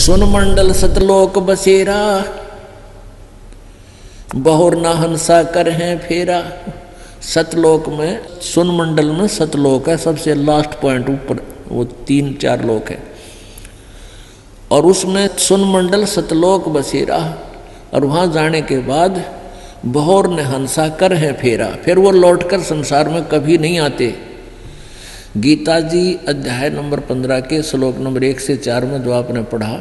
सुन मंडल सतलोक बसेरा, बहुर ना हंसा कर हैं फेरा। सतलोक में, सुन मंडल में सतलोक है, सबसे लास्ट पॉइंट ऊपर, वो 3-4 लोक है, और उसमें सुन मंडल सतलोक बसेरा। और वहां जाने के बाद बहुर ने हंसा कर है फेरा, फिर वो लौटकर संसार में कभी नहीं आते। गीता जी अध्याय नंबर 15 के श्लोक नंबर 1 से 4 में जो आपने पढ़ा,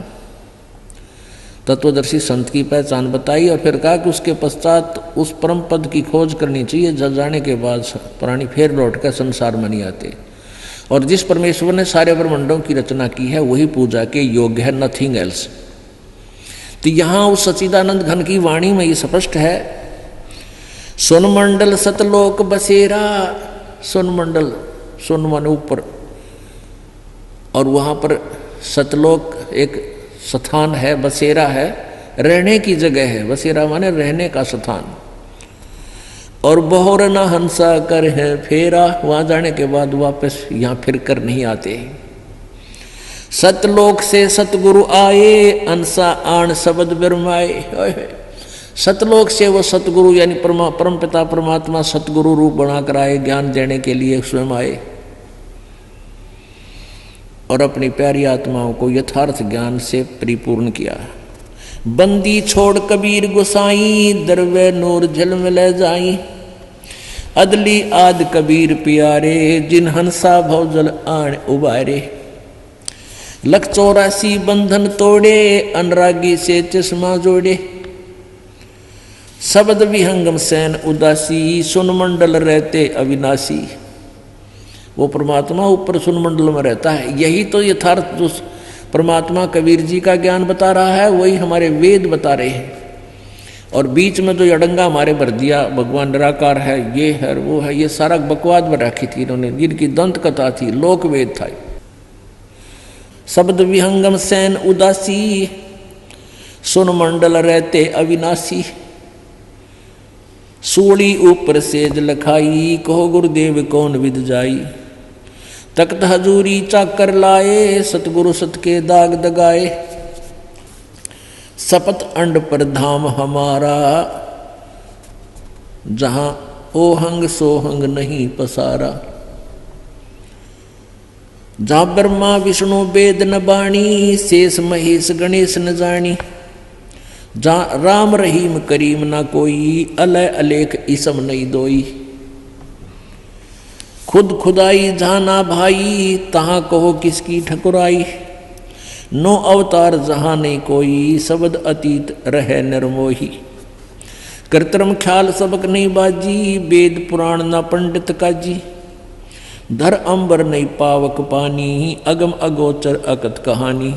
तत्वदर्शी संत की पहचान बताई, और फिर कहा कि उसके पश्चात उस परम पद की खोज करनी चाहिए, जल जाने के बाद प्राणी फिर लौट कर संसार में नहीं आते। और जिस परमेश्वर ने सारे ब्रह्मांडों की रचना की है वही पूजा के योग्य है, नथिंग एल्स। तो यहाँ उस सच्चिदानंद घन की वाणी में ये स्पष्ट है, सुन मंडल सतलोक बसेरा। सुन मंडल, सुन मन ऊपर, और वहाँ पर सतलोक एक स्थान है, बसेरा है, रहने की जगह है। बसेरा माने रहने का स्थान। और बहुर न हंसा कर है फेरा, वहां जाने के बाद वापस यहाँ फिर कर नहीं आते। सतलोक से सतगुरु आए, अंसा आण शब्द बिरमाए। सतलोक से वो सतगुरु यानी परम पिता परमात्मा सतगुरु रूप बनाकर आए, ज्ञान देने के लिए स्वयं आए, और अपनी प्यारी आत्माओं को यथार्थ ज्ञान से परिपूर्ण किया। बंदी छोड़ कबीर गोसाई, दरवे नूर झल में ले जाई। अदली आद कबीर प्यारे, जिन हंसा भवजल आण उबारे। लख 84 बंधन तोड़े, अनुरागी से चश्मा जोड़े। शब्द विहंगम सैन उदासी, सुन मंडल रहते अविनाशी। वो परमात्मा ऊपर सुन मंडल में रहता है। यही तो यथार्थ जो परमात्मा कबीर जी का ज्ञान बता रहा है, वही हमारे वेद बता रहे हैं। और बीच में जो अड़ंगा हमारे भर दिया, भगवान निराकार है, ये है वो है, ये सारा बकवाद में रखी थी इन्होंने, जिनकी दंत कथा थी, लोक वेद था। शब्द विहंगम सैन उदासी, सुन मंडल रहते अविनाशी। सूली ऊपर सेज लखाई, कहो गुरुदेव कौन विद जाई। तख्त हजूरी चाकर लाए, सतगुरु सत के दाग दगाए। सपत अंड पर धाम हमारा, जहां ओहंग सोहंग नहीं पसारा। जहां ब्रह्मा विष्णु वेद न बाणी, शेष महेश गणेश न जानी। जहाँ राम रहीम करीम ना कोई, अलय अलेख इसम नहीं दोई। खुद खुदाई जहाँ ना भाई, तहाँ कहो किसकी ठकुराई। नो अवतार जहाँ नहीं कोई, शब्द अतीत रहे निर्मोही। कृत्रिम ख्याल सबक नहीं बाजी, वेद पुराण ना पंडित काजी। धर अंबर नहीं पावक पानी, अगम अगोचर अकत कहानी।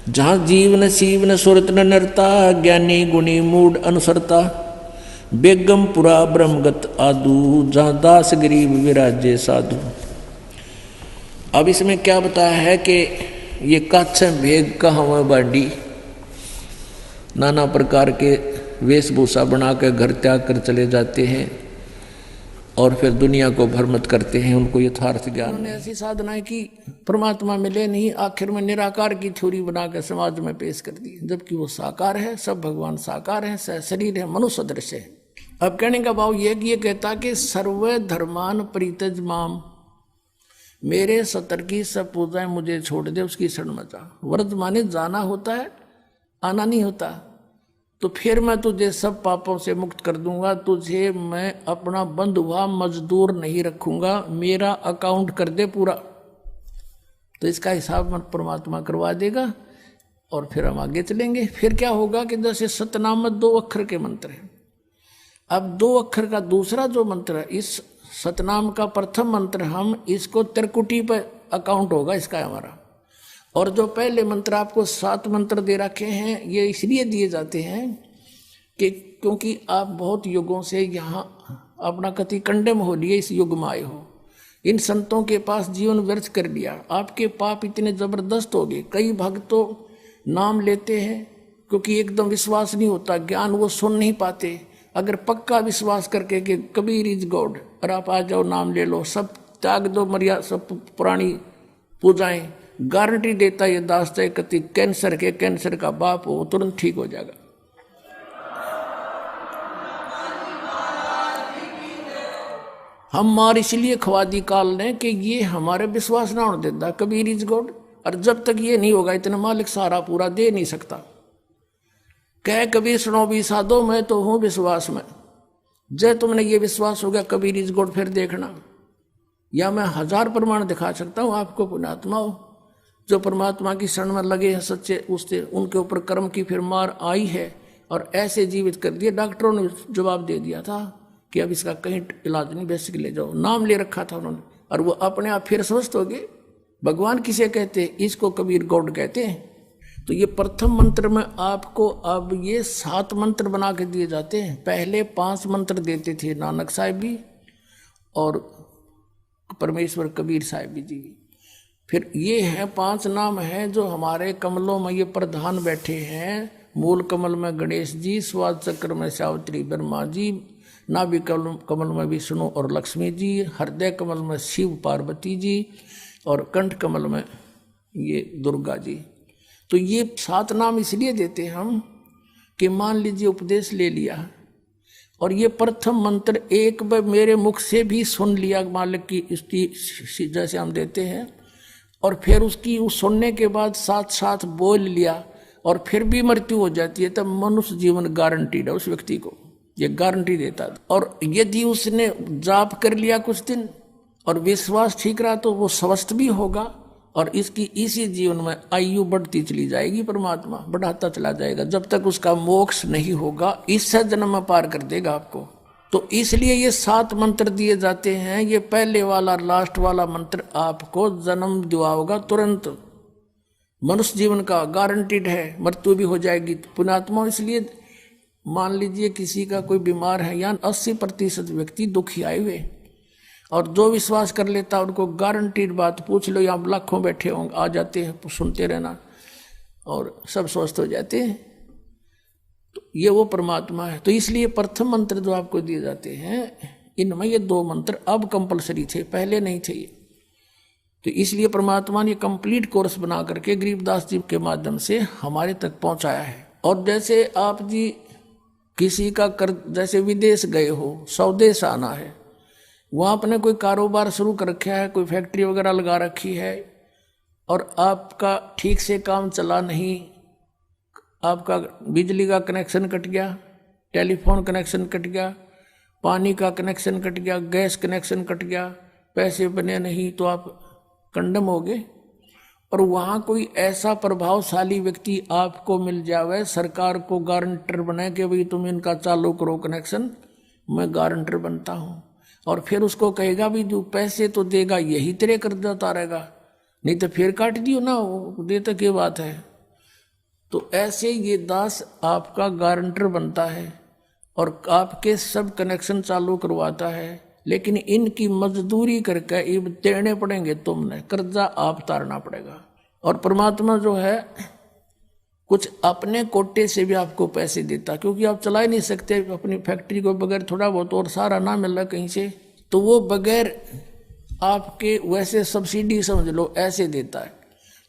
जहाँ जीवन सीवन सुरत न नरता, ज्ञानी गुणी मूड अनुसरता। बेगमपुरा ब्रह्मगत आदू, जहाँ दास गरीब विराजे साधु। अब इसमें क्या बताया है कि ये कच्छ भेग कहाँ बांडी, नाना प्रकार के वेशभूषा बना कर घर त्याग कर चले जाते हैं, और फिर दुनिया को भ्रमित करते हैं, उनको यथार्थ ज्ञान। उन्होंने ऐसी साधनाएं की, परमात्मा मिले नहीं, आखिर में निराकार की थ्योरी बनाकर समाज में पेश कर दी, जबकि वो साकार है, सब भगवान साकार है, शरीर है, मनुष्य सदृश है। अब कहने का भाव ये कहता कि सर्व धर्मान परित्यज माम, मेरे सतर की सब पूजाएं मुझे छोड़ दे, उसकी शरण में जा। व्रत माने जाना होता है, आना नहीं होता। तो फिर मैं तुझे सब पापों से मुक्त कर दूंगा, तुझे मैं अपना बंधुआ मजदूर नहीं रखूंगा, मेरा अकाउंट कर दे पूरा। तो इसका हिसाब मन परमात्मा करवा देगा, और फिर हम आगे चलेंगे। फिर क्या होगा कि जैसे सतनाम 2 अक्षर के मंत्र हैं, अब 2 अक्षर का दूसरा जो मंत्र है, इस सतनाम का प्रथम मंत्र, हम इसको त्रिकुटी पर अकाउंट होगा इसका हमारा। और जो पहले मंत्र आपको 7 मंत्र दे रखे हैं, ये इसलिए दिए जाते हैं कि क्योंकि आप बहुत युगों से यहाँ अपना कति कंडम हो लिए, इस युग में आए हो, इन संतों के पास जीवन व्यर्थ कर लिया, आपके पाप इतने जबरदस्त हो गए। कई भक्त तो नाम लेते हैं क्योंकि एकदम विश्वास नहीं होता, ज्ञान वो सुन नहीं पाते। अगर पक्का विश्वास करके कि कबीर इज गॉड, और आप आ जाओ नाम ले लो, सब त्याग दो, मर्यादा सब पुरानी पूजाएं, गारंटी देता ये दास है कि कैंसर का बाप हो तुरंत ठीक हो जाएगा। हम मार इसलिए खवा दी काल ने कि ये हमारे विश्वास ना होने देता कबीर इज गॉड, और जब तक ये नहीं होगा इतना मालिक सारा पूरा दे नहीं सकता। कह कबीर सुनो भी साधो मैं तो हूं विश्वास में, जय तुमने ये विश्वास हो गया कबीर इज गॉड, फिर देखना या मैं 1000 प्रमाण दिखा सकता हूं आपको पुण्यात्मा हो जो परमात्मा की शरण में लगे हैं सच्चे, उससे उनके ऊपर कर्म की फिर मार आई है और ऐसे जीवित कर दिए। डॉक्टरों ने जवाब दे दिया था कि अब इसका कहीं इलाज नहीं, बेसिक ले जाओ, नाम ले रखा था उन्होंने, और वो अपने आप फिर स्वस्थ हो गए। भगवान किसे कहते हैं? इसको कबीर गॉड कहते हैं। तो ये प्रथम मंत्र में आपको अब ये 7 मंत्र बना के दिए जाते हैं। पहले 5 मंत्र देते थे नानक साहिब भी और परमेश्वर कबीर साहिब जी। फिर ये है 5 नाम हैं जो हमारे कमलों में ये प्रधान बैठे हैं। मूल कमल में गणेश जी, स्वाद चक्र में सावित्री ब्रह्मा जी, नाभि कमल में विष्णु और लक्ष्मी जी, हृदय कमल में शिव पार्वती जी और कंठ कमल में ये दुर्गा जी। तो ये 7 नाम इसलिए देते हम कि मान लीजिए उपदेश ले लिया और ये प्रथम मंत्र एक बार मेरे मुख से भी सुन लिया मालिक की स्तुति जैसे हम देते हैं, और फिर उसकी उस सुनने के बाद साथ साथ बोल लिया और फिर भी मृत्यु हो जाती है, तब मनुष्य जीवन गारंटीड है उस व्यक्ति को, ये गारंटी देता है। और यदि उसने जाप कर लिया कुछ दिन और विश्वास ठीक रहा तो वो स्वस्थ भी होगा और इसकी इसी जीवन में आयु बढ़ती चली जाएगी, परमात्मा बढ़ाता चला जाएगा जब तक उसका मोक्ष नहीं होगा, इससे जन्म में पार कर देगा आपको। तो इसलिए ये 7 मंत्र दिए जाते हैं। ये पहले वाला लास्ट वाला मंत्र आपको जन्म दिलाओगा तुरंत, मनुष्य जीवन का गारंटीड है, मृत्यु भी हो जाएगी पुण्यात्मा। इसलिए मान लीजिए किसी का कोई बीमार है, या 80% व्यक्ति दुखी आए हुए, और जो विश्वास कर लेता उनको गारंटीड बात पूछ लो, यहाँ लाखों बैठे होंगे आ जाते हैं, सुनते रहना और सब स्वस्थ हो जाते हैं। तो ये वो परमात्मा है। तो इसलिए प्रथम मंत्र जो आपको दिए जाते हैं इनमें ये 2 मंत्र अब कंपलसरी थे, पहले नहीं थे। तो इसलिए परमात्मा ने कंप्लीट कोर्स बना करके गरीबदास जी के माध्यम से हमारे तक पहुंचाया है। और जैसे आप जी किसी का कर, जैसे विदेश गए हो, स्वदेश आना है, वहाँ आपने कोई कारोबार शुरू कर रखा है, कोई फैक्ट्री वगैरह लगा रखी है और आपका ठीक से काम चला नहीं, आपका बिजली का कनेक्शन कट गया, टेलीफोन कनेक्शन कट गया, पानी का कनेक्शन कट गया, गैस कनेक्शन कट गया, पैसे बने नहीं तो आप कंडम हो गए। और वहाँ कोई ऐसा प्रभावशाली व्यक्ति आपको मिल जावे, सरकार को गारंटर बनाए कि भाई तुम इनका चालू करो कनेक्शन, मैं गारंटर बनता हूँ, और फिर उसको कहेगा भी जो पैसे तो देगा यही तेरे कर्जा उतारेगा, नहीं तो फिर काट दियो ना, देता क्या बात है। तो ऐसे ये दास आपका गारंटर बनता है और आपके सब कनेक्शन चालू करवाता है, लेकिन इनकी मजदूरी करके ये देने पड़ेंगे, तुमने कर्जा आप तारना पड़ेगा। और परमात्मा जो है कुछ अपने कोटे से भी आपको पैसे देता, क्योंकि आप चला ही नहीं सकते अपनी फैक्ट्री को बगैर थोड़ा बहुत, और सारा ना मिल रहा कहीं से, तो वो बगैर आपके वैसे सब्सिडी समझ लो ऐसे देता है।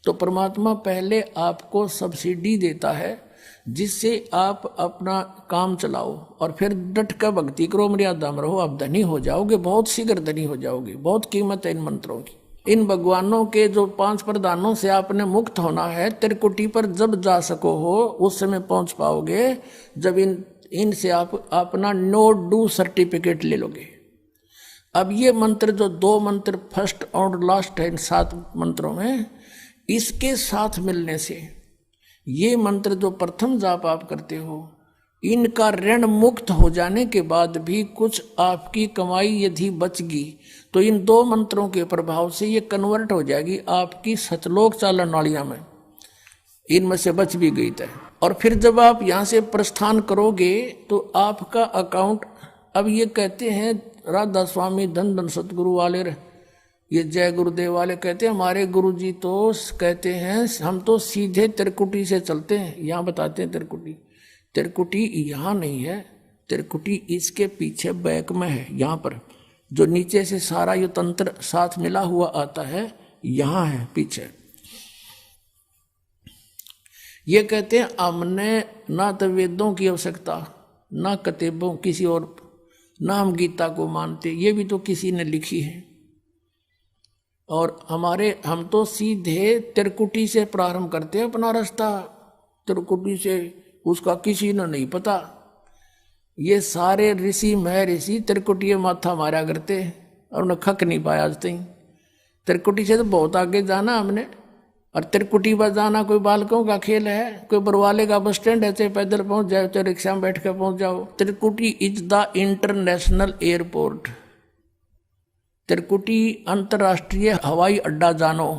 तो परमात्मा पहले आपको सब्सिडी देता है जिससे आप अपना काम चलाओ और फिर डट कर भक्ति करो, मर्यादा में रहो, आप धनी हो जाओगे, बहुत शीघ्र धनी हो जाओगे। बहुत कीमत है इन मंत्रों की। इन भगवानों के जो 5 प्रधानों से आपने मुक्त होना है, त्रिकुटी पर जब जा सको हो उस समय पहुंच पाओगे जब इनसे आप अपना नो डू सर्टिफिकेट ले लोगे। अब ये मंत्र जो 2 मंत्र फर्स्ट और लास्ट है इन 7 मंत्रों में, इसके साथ मिलने से ये मंत्र जो प्रथम जाप आप करते हो, इनका ऋण मुक्त हो जाने के बाद भी कुछ आपकी कमाई यदि बचगी तो इन 2 मंत्रों के प्रभाव से ये कन्वर्ट हो जाएगी आपकी सतलोक चालन नालियां में, इनमें से बच भी गई तय। और फिर जब आप यहाँ से प्रस्थान करोगे तो आपका अकाउंट, अब ये कहते हैं राधा स्वामी धन धन सतगुरु वाले, ये जय गुरुदेव वाले कहते हैं, हमारे गुरुजी तो कहते हैं हम तो सीधे त्रिकुटी से चलते हैं। यहाँ बताते हैं त्रिकुटी यहाँ नहीं है, त्रिकुटी इसके पीछे बैक में है, यहाँ पर जो नीचे से सारा ये तंत्र साथ मिला हुआ आता है, यहाँ है पीछे। ये कहते हैं हमने ना तो वेदों की आवश्यकता, ना किताबों किसी और, ना हम गीता को मानते, ये भी तो किसी ने लिखी है। और हम तो सीधे त्रिकुटी से प्रारंभ करते हैं अपना रास्ता, त्रिकुटी से, उसका किसी ने नहीं पता। ये सारे ऋषि महर्षि त्रिकुटी माथा मारा करते और उन्हें खक नहीं पाया आज तक। त्रिकुटी से तो बहुत आगे जाना हमने, और त्रिकुटी पर जाना कोई बालकों का खेल है, कोई बरवाले का बस स्टैंड है, चाहे पैदल पहुंच जाओ चाहे रिक्शा में बैठ कर पहुंच जाओ। त्रिकुटी इज द इंटरनेशनल एयरपोर्ट, त्रिकुटी अंतर्राष्ट्रीय हवाई अड्डा जानो।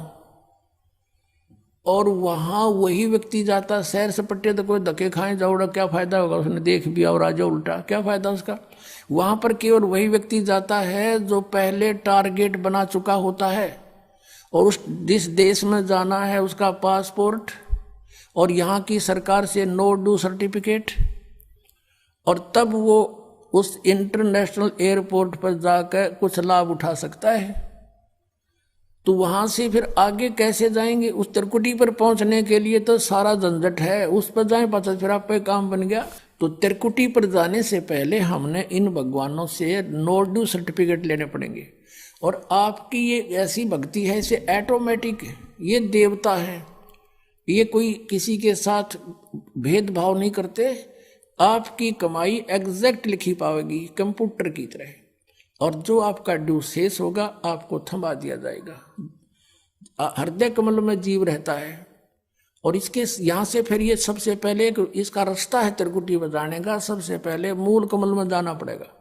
और वहां वही व्यक्ति जाता, सैर सपट्टे तो कोई धक्के खाए जाओड़ा, क्या फायदा होगा, उसने देख भी और राजा उल्टा, क्या फायदा उसका। वहां पर केवल वही व्यक्ति जाता है जो पहले टारगेट बना चुका होता है, और उस जिस देश में जाना है उसका पासपोर्ट और यहाँ की सरकार से नो ड्यू सर्टिफिकेट, और तब वो उस इंटरनेशनल एयरपोर्ट पर जाकर कुछ लाभ उठा सकता है। तो वहां से फिर आगे कैसे जाएंगे, उस त्रिकुटी पर पहुंचने के लिए तो सारा झंझट है, उस पर जाए पाचा फिर आप पे काम बन गया। तो त्रिकुटी पर जाने से पहले हमने इन भगवानों से नो ड्यू सर्टिफिकेट लेने पड़ेंगे। और आपकी ये ऐसी भक्ति है, इसे ऑटोमेटिक, ये देवता है, ये कोई किसी के साथ भेदभाव नहीं करते, आपकी कमाई एग्जैक्ट लिखी पाएगी कंप्यूटर की तरह, और जो आपका ड्यू शेष होगा आपको थमा दिया जाएगा। हृदय कमल में जीव रहता है, और इसके यहाँ से फिर ये सबसे पहले इसका रास्ता है त्रिकुटी बजाने का, सबसे पहले मूल कमल में जाना पड़ेगा।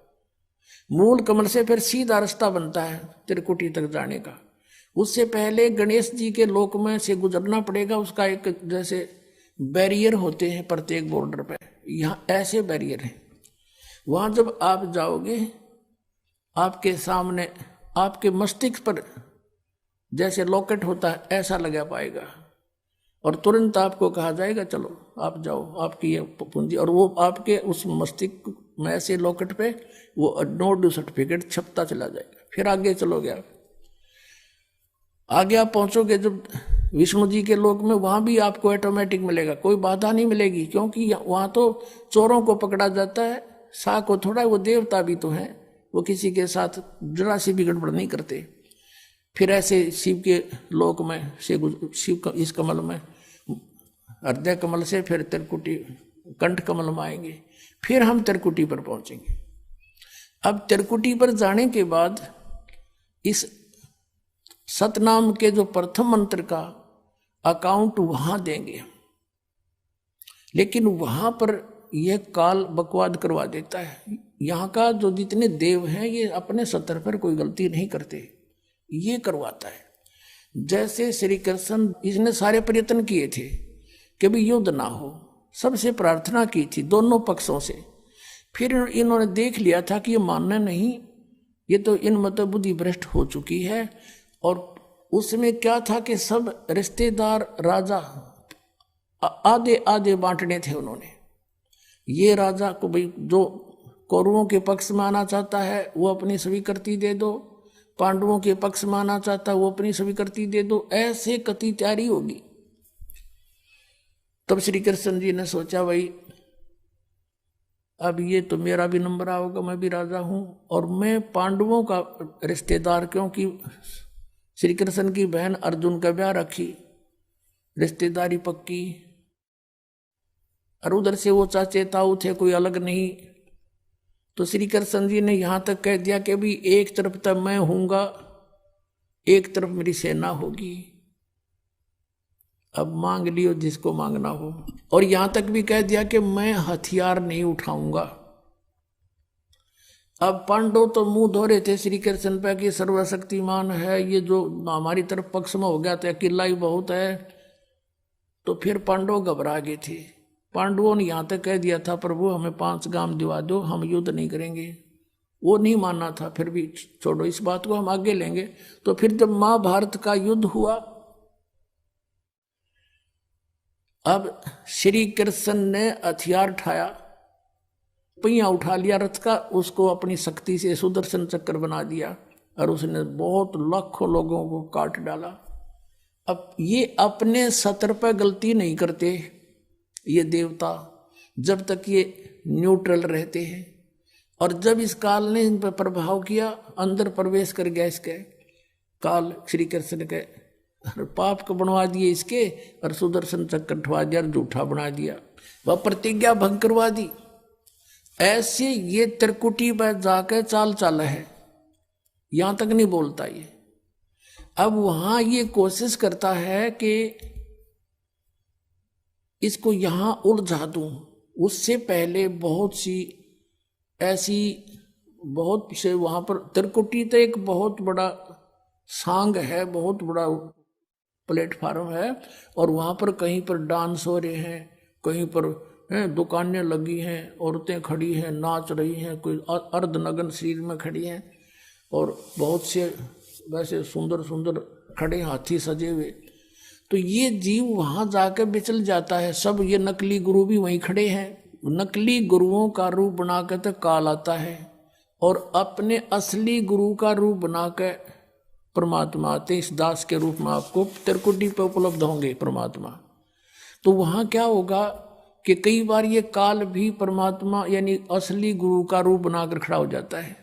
मूल कमल से फिर सीधा रास्ता बनता है त्रिकुटी तक जाने का। उससे पहले गणेश जी के लोक में से गुजरना पड़ेगा, उसका एक जैसे बैरियर होते हैं प्रत्येक बॉर्डर पे, यहाँ ऐसे बैरियर हैं। वहां जब आप जाओगे आपके सामने आपके मस्तिष्क पर जैसे लॉकेट होता है ऐसा लगा पाएगा, और तुरंत आपको कहा जाएगा चलो आप जाओ, आपकी ये पूंजी, और वो आपके उस मस्तिष्क में ऐसे लॉकेट पे वो नो ड्यू सर्टिफिकेट छपता चला जाएगा। फिर आगे चलोगे आप, आगे आप पहुंचोगे जब विष्णु जी के लोक में, वहां भी आपको ऑटोमेटिक मिलेगा, कोई बाधा नहीं मिलेगी, क्योंकि वहां तो चोरों को पकड़ा जाता है, सा को थोड़ा, वो देवता भी तो है, वो किसी के साथ जरा सी भी गड़बड़ नहीं करते। फिर ऐसे शिव के लोक में से शिव का इस कमल में, हृदय कमल से फिर त्रिकुटी कंठ कमल में आएंगे, फिर हम त्रिकुटी पर पहुंचेंगे। अब त्रिकुटी पर जाने के बाद इस सतनाम के जो प्रथम मंत्र का अकाउंट वहां देंगे, लेकिन वहां पर यह काल बकवाद करवा देता है। यहाँ का जो जितने देव हैं ये अपने सतर पर कोई गलती नहीं करते, ये करवाता है। जैसे श्री कृष्ण, इसने सारे प्रयत्न किए थे कि भी युद्ध ना हो, सबसे प्रार्थना की थी दोनों पक्षों से, फिर इन्होंने देख लिया था कि ये मानना नहीं, ये तो इन मत बुद्धि भ्रष्ट हो चुकी है। और उसमें क्या था कि सब रिश्तेदार राजा आधे आधे बांटने थे उन्होंने। ये राजा को भाई जो कौरवों के पक्ष में आना चाहता है वो अपनी स्वीकृति दे दो, पांडवों के पक्ष में आना चाहता है वो अपनी स्वीकृति दे दो, ऐसे कति तैयारी होगी। तब श्री कृष्ण जी ने सोचा भाई अब ये तो मेरा भी नंबर आओगा, मैं भी राजा हूं, और मैं पांडवों का रिश्तेदार, क्योंकि श्री कृष्ण की बहन अर्जुन का ब्याह रखी, रिश्तेदारी पक्की, और उधर से वो चाचे ताऊ थे, कोई अलग नहीं। तो श्री कृष्ण जी ने यहां तक कह दिया कि भी एक तरफ तक मैं हूंगा, एक तरफ मेरी सेना होगी, अब मांग लियो जिसको मांगना हो। और यहां तक भी कह दिया कि मैं हथियार नहीं उठाऊंगा। अब पांडव तो मुंह धो रहे थे श्री कृष्ण पे कि सर्वशक्तिमान है, ये जो हमारी तरफ पक्ष में हो गया तो अकेला ही बहुत है। तो फिर पांडव घबरा गए थे। पांडवों ने यहां तक कह दिया था प्रभु हमें 5 गांव दिवा दो, हम युद्ध नहीं करेंगे। वो नहीं मानना था, फिर भी छोड़ो इस बात को, हम आगे लेंगे। तो फिर जब महाभारत का युद्ध हुआ, अब श्री कृष्ण ने हथियार उठाया, पहिया उठा लिया रथ का, उसको अपनी शक्ति से सुदर्शन चक्र बना दिया, और उसने बहुत लाखों लोगों को काट डाला। अब ये अपने सतर पर गलती नहीं करते, ये देवता, जब तक ये न्यूट्रल रहते हैं। और जब इस काल ने इन पर प्रभाव किया, अंदर प्रवेश कर गया इसके काल, श्री कृष्ण के पाप को बनवा दिए इसके, और सुदर्शन चक्र उठवा दिया और झूठा बना दिया, वह प्रतिज्ञा भंग करवा दी। ऐसे ये त्रिकुटी पर जाकर चाल चाला है, यहां तक नहीं बोलता ये। अब वहां ये कोशिश करता है कि इसको यहां उलझा दूं। उससे पहले बहुत सी ऐसी, बहुत से वहां पर त्रिकुटी तो एक बहुत बड़ा सांग है, बहुत बड़ा प्लेटफार्म है, और वहां पर कहीं पर डांस हो रहे हैं, कहीं पर दुकानें लगी हैं, औरतें खड़ी हैं, नाच रही हैं, कोई अर्धनग्न शरीर में खड़ी हैं, और बहुत से वैसे सुंदर सुंदर खड़े हाथी सजे हुए। तो ये जीव वहां जाकर बिचल जाता है। सब ये नकली गुरु भी वहीं खड़े हैं, नकली गुरुओं का रूप बनाकर तो काल आता है, और अपने असली गुरु का रूप बनाकर परमात्मा आते। इस दास के रूप में आपको त्रिकुटी पे उपलब्ध होंगे परमात्मा। तो वहां क्या होगा कि कई बार ये काल भी परमात्मा यानी असली गुरु का रूप बनाकर खड़ा हो जाता है।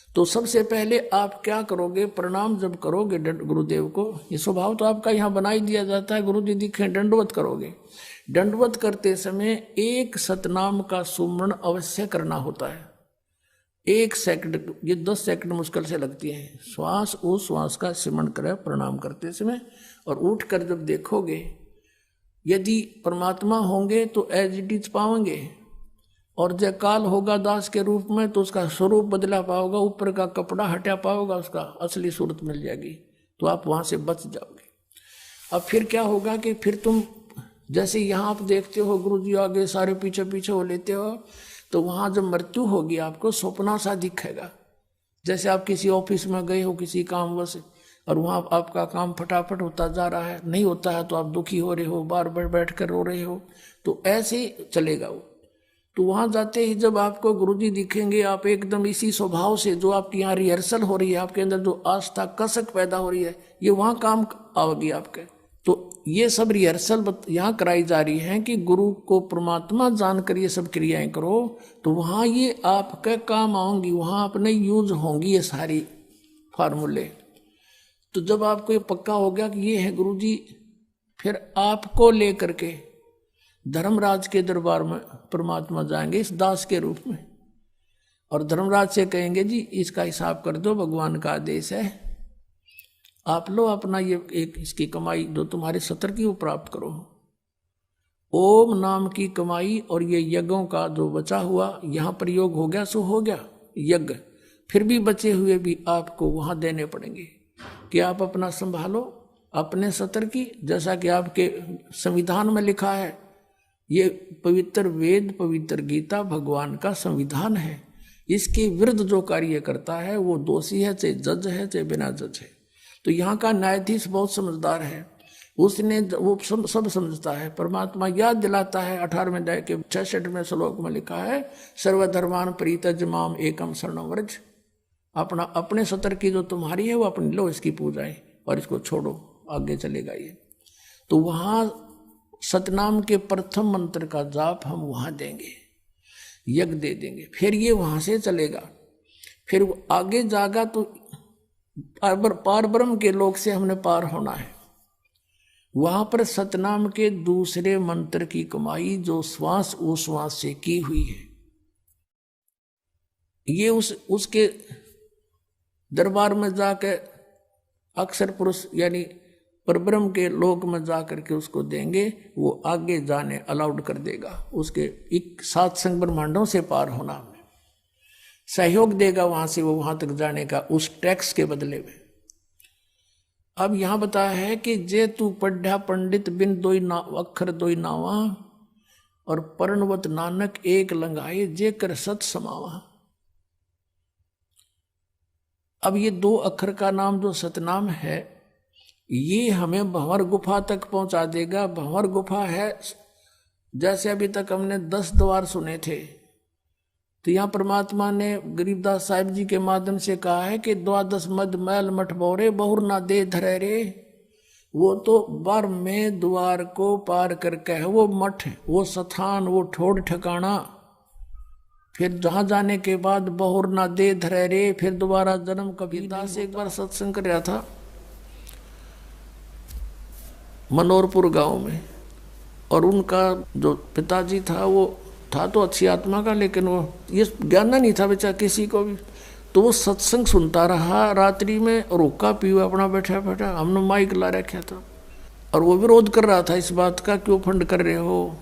तो सबसे पहले आप क्या करोगे, प्रणाम जब करोगे गुरुदेव को, ये स्वभाव तो आपका यहाँ बना ही दिया जाता है, गुरु जी दिखे दंडवत करोगे। दंडवत करते समय एक सतनाम का सुमरण अवश्य करना होता है। 1 सेकंड, ये 10 सेकंड मुश्किल से लगती है। श्वास उस श्वास का सिमरण करें प्रणाम करते समय, और उठकर जब देखोगे यदि परमात्मा होंगे तो एज इट इज पाओगे, और जय काल होगा दास के रूप में तो उसका स्वरूप बदला पाओगा, ऊपर का कपड़ा हटा पाओगा, उसका असली सूरत मिल जाएगी, तो आप वहां से बच जाओगे। अब फिर क्या होगा कि फिर तुम जैसे यहाँ आप देखते हो गुरु जी आगे सारे पीछे पीछे हो लेते हो, तो वहां जब मृत्यु होगी आपको स्वप्ना सा दिखेगा। जैसे आप किसी ऑफिस में गए हो किसी कामवश, और वहां आपका काम फटाफट होता जा रहा है, नहीं होता है तो आप दुखी हो रहे हो, बार बार बैठ कर रो रहे हो, तो ऐसे ही चलेगा वो। तो वहां जाते ही जब आपको गुरुजी दिखेंगे, आप एकदम इसी स्वभाव से, जो आपकी यहाँ रिहर्सल हो रही है, आपके अंदर जो आस्था कसक पैदा हो रही है, ये वहां काम आओगी आपके। तो ये सब रिहर्सल यहाँ कराई जा रही है कि गुरु को परमात्मा जानकर ये सब क्रियाएं करो, तो वहां ये आपके काम आऊंगी, वहां अपने यूज होंगी ये सारी फार्मूले। तो जब आपको ये पक्का हो गया कि ये है गुरुजी, फिर आपको लेकर के धर्मराज के दरबार में परमात्मा जाएंगे इस दास के रूप में, और धर्मराज से कहेंगे जी इसका हिसाब कर दो, भगवान का आदेश है, आप लो अपना ये एक इसकी कमाई जो तुम्हारे सत्र की वो प्राप्त करो। ओम नाम की कमाई और ये यज्ञों का जो बचा हुआ यहाँ प्रयोग हो गया सो हो गया यज्ञ, फिर भी बचे हुए भी आपको वहां देने पड़ेंगे कि आप अपना संभालो अपने सत्र की। जैसा कि आपके संविधान में लिखा है, ये पवित्र वेद पवित्र गीता भगवान का संविधान है, इसके विरुद्ध जो कार्य करता है वो दोषी है, चाहे जज है चाहे बिना जज है। तो यहाँ का न्यायाधीश बहुत समझदार है, उसने वो सब समझता है। परमात्मा याद दिलाता है 18वें अध्याय के 66वें श्लोक में लिखा है, सर्वधर्मान परित्यज्य माम एकम शरणं व्रज। अपना अपने सत्र की जो तुम्हारी है वो अपनी लो, इसकी पूजाएं और इसको छोड़ो, आगे चलेगा ये। तो वहां सतनाम के प्रथम मंत्र का जाप हम वहां देंगे, यज्ञ दे देंगे, फिर ये वहां से चलेगा। फिर वो आगे जागा तो पार ब्रह्म के लोक से हमने पार होना है। वहां पर सतनाम के दूसरे मंत्र की कमाई जो श्वास उश्वास से की हुई है, ये उसके दरबार में जाकर अक्षर पुरुष यानी परब्रह्म के लोक में जाकर के उसको देंगे, वो आगे जाने अलाउड कर देगा, उसके 7 संग ब्रह्मांडों से पार होना में सहयोग देगा, वहां से वो वहां तक जाने का उस टैक्स के बदले में। अब यहां बताया है कि जे तू पढ़ा पंडित बिन दोई अक्षर दोई नावा, और पर्णवत नानक एक लंगाए जे कर सत समावा। अब ये 2 अक्षर का नाम जो सतनाम है, ये हमें भंवर गुफा तक पहुंचा देगा। भंवर गुफा है, जैसे अभी तक हमने 10 द्वार सुने थे, तो यहाँ परमात्मा ने गरीबदास साहिब जी के माध्यम से कहा है कि 12 मद मैल मठ बोरे बहुर ना दे धरे रे। वो तो बर में द्वार को पार करके है वो मठ, वो स्थान, वो ठोड़ ठिकाना। फिर जहां जाने के बाद बहुर ना दे धरे रे, फिर दोबारा जन्म कभी। दास एक बार सत्संग कर रहा था मनोरपुर गांव में, और उनका जो पिताजी था वो था तो अच्छी आत्मा का, लेकिन वो ये ज्ञान नहीं था बेचारा किसी को भी। तो वो सत्संग सुनता रहा रात्रि में, और हुक्का पीवा अपना बैठा बैठा, हमने माइक ला रखा था, और वो विरोध कर रहा था इस बात का, क्यों फंड कर रहे हो,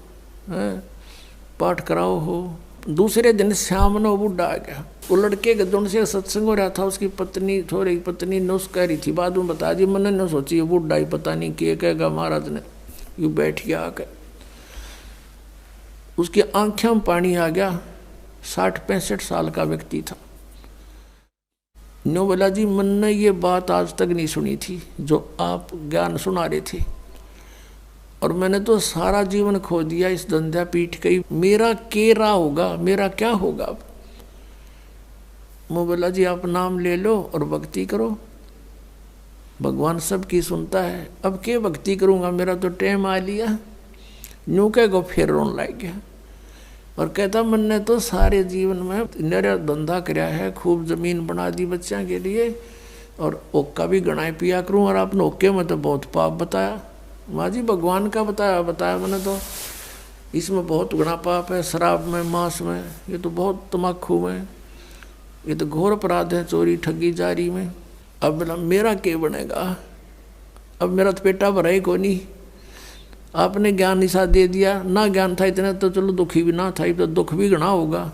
पाठ कराओ हो। दूसरे दिन शाम ने वो बूढ़ा आ गया, वो लड़के के दोनों से सत्संग हो रहा था, उसकी पत्नी थोड़ी पत्नी नुस कह रही थी, बाद में बता दी, मैंने न सोची बूढ़ा ही पता नहीं क्या कहेगा महाराज ने, यू बैठ गया आकर। उसकी आंखों में पानी आ गया, 60-65 साल का व्यक्ति था। नो बोला जी मैंने ये बात आज तक नहीं सुनी थी जो आप ज्ञान सुना रहे थे, और मैंने तो सारा जीवन खो दिया इस धंधा पीठ कई, मेरा केरा होगा, मेरा क्या होगा अब। मैं बोला जी आप नाम ले लो और भक्ति करो, भगवान सबकी सुनता है, अब क्या भक्ति करूँगा, मेरा तो टाइम आ लिया। यूँ कह गो फिर रोन लग गया, और कहता मैंने तो सारे जीवन में मेरा धंधा कराया है, खूब जमीन बना दी बच्चों के लिए, और ओक्का भी गणाए पिया करूँ, और आपने ओक्के में तो बहुत पाप बताया। माँ जी भगवान का बताया मैंने तो, इसमें बहुत गुना पाप है, शराब में, मांस में, ये तो बहुत तम्बाकू में, ये तो घोर अपराध है, चोरी ठगी जारी में। अब बोला मेरा क्या बनेगा, अब मेरा तो पेटा भरा ही को नहीं, आपने ज्ञान निशा दे दिया, ना ज्ञान था इतना तो चलो दुखी भी ना था, तो दुख भी गणा होगा।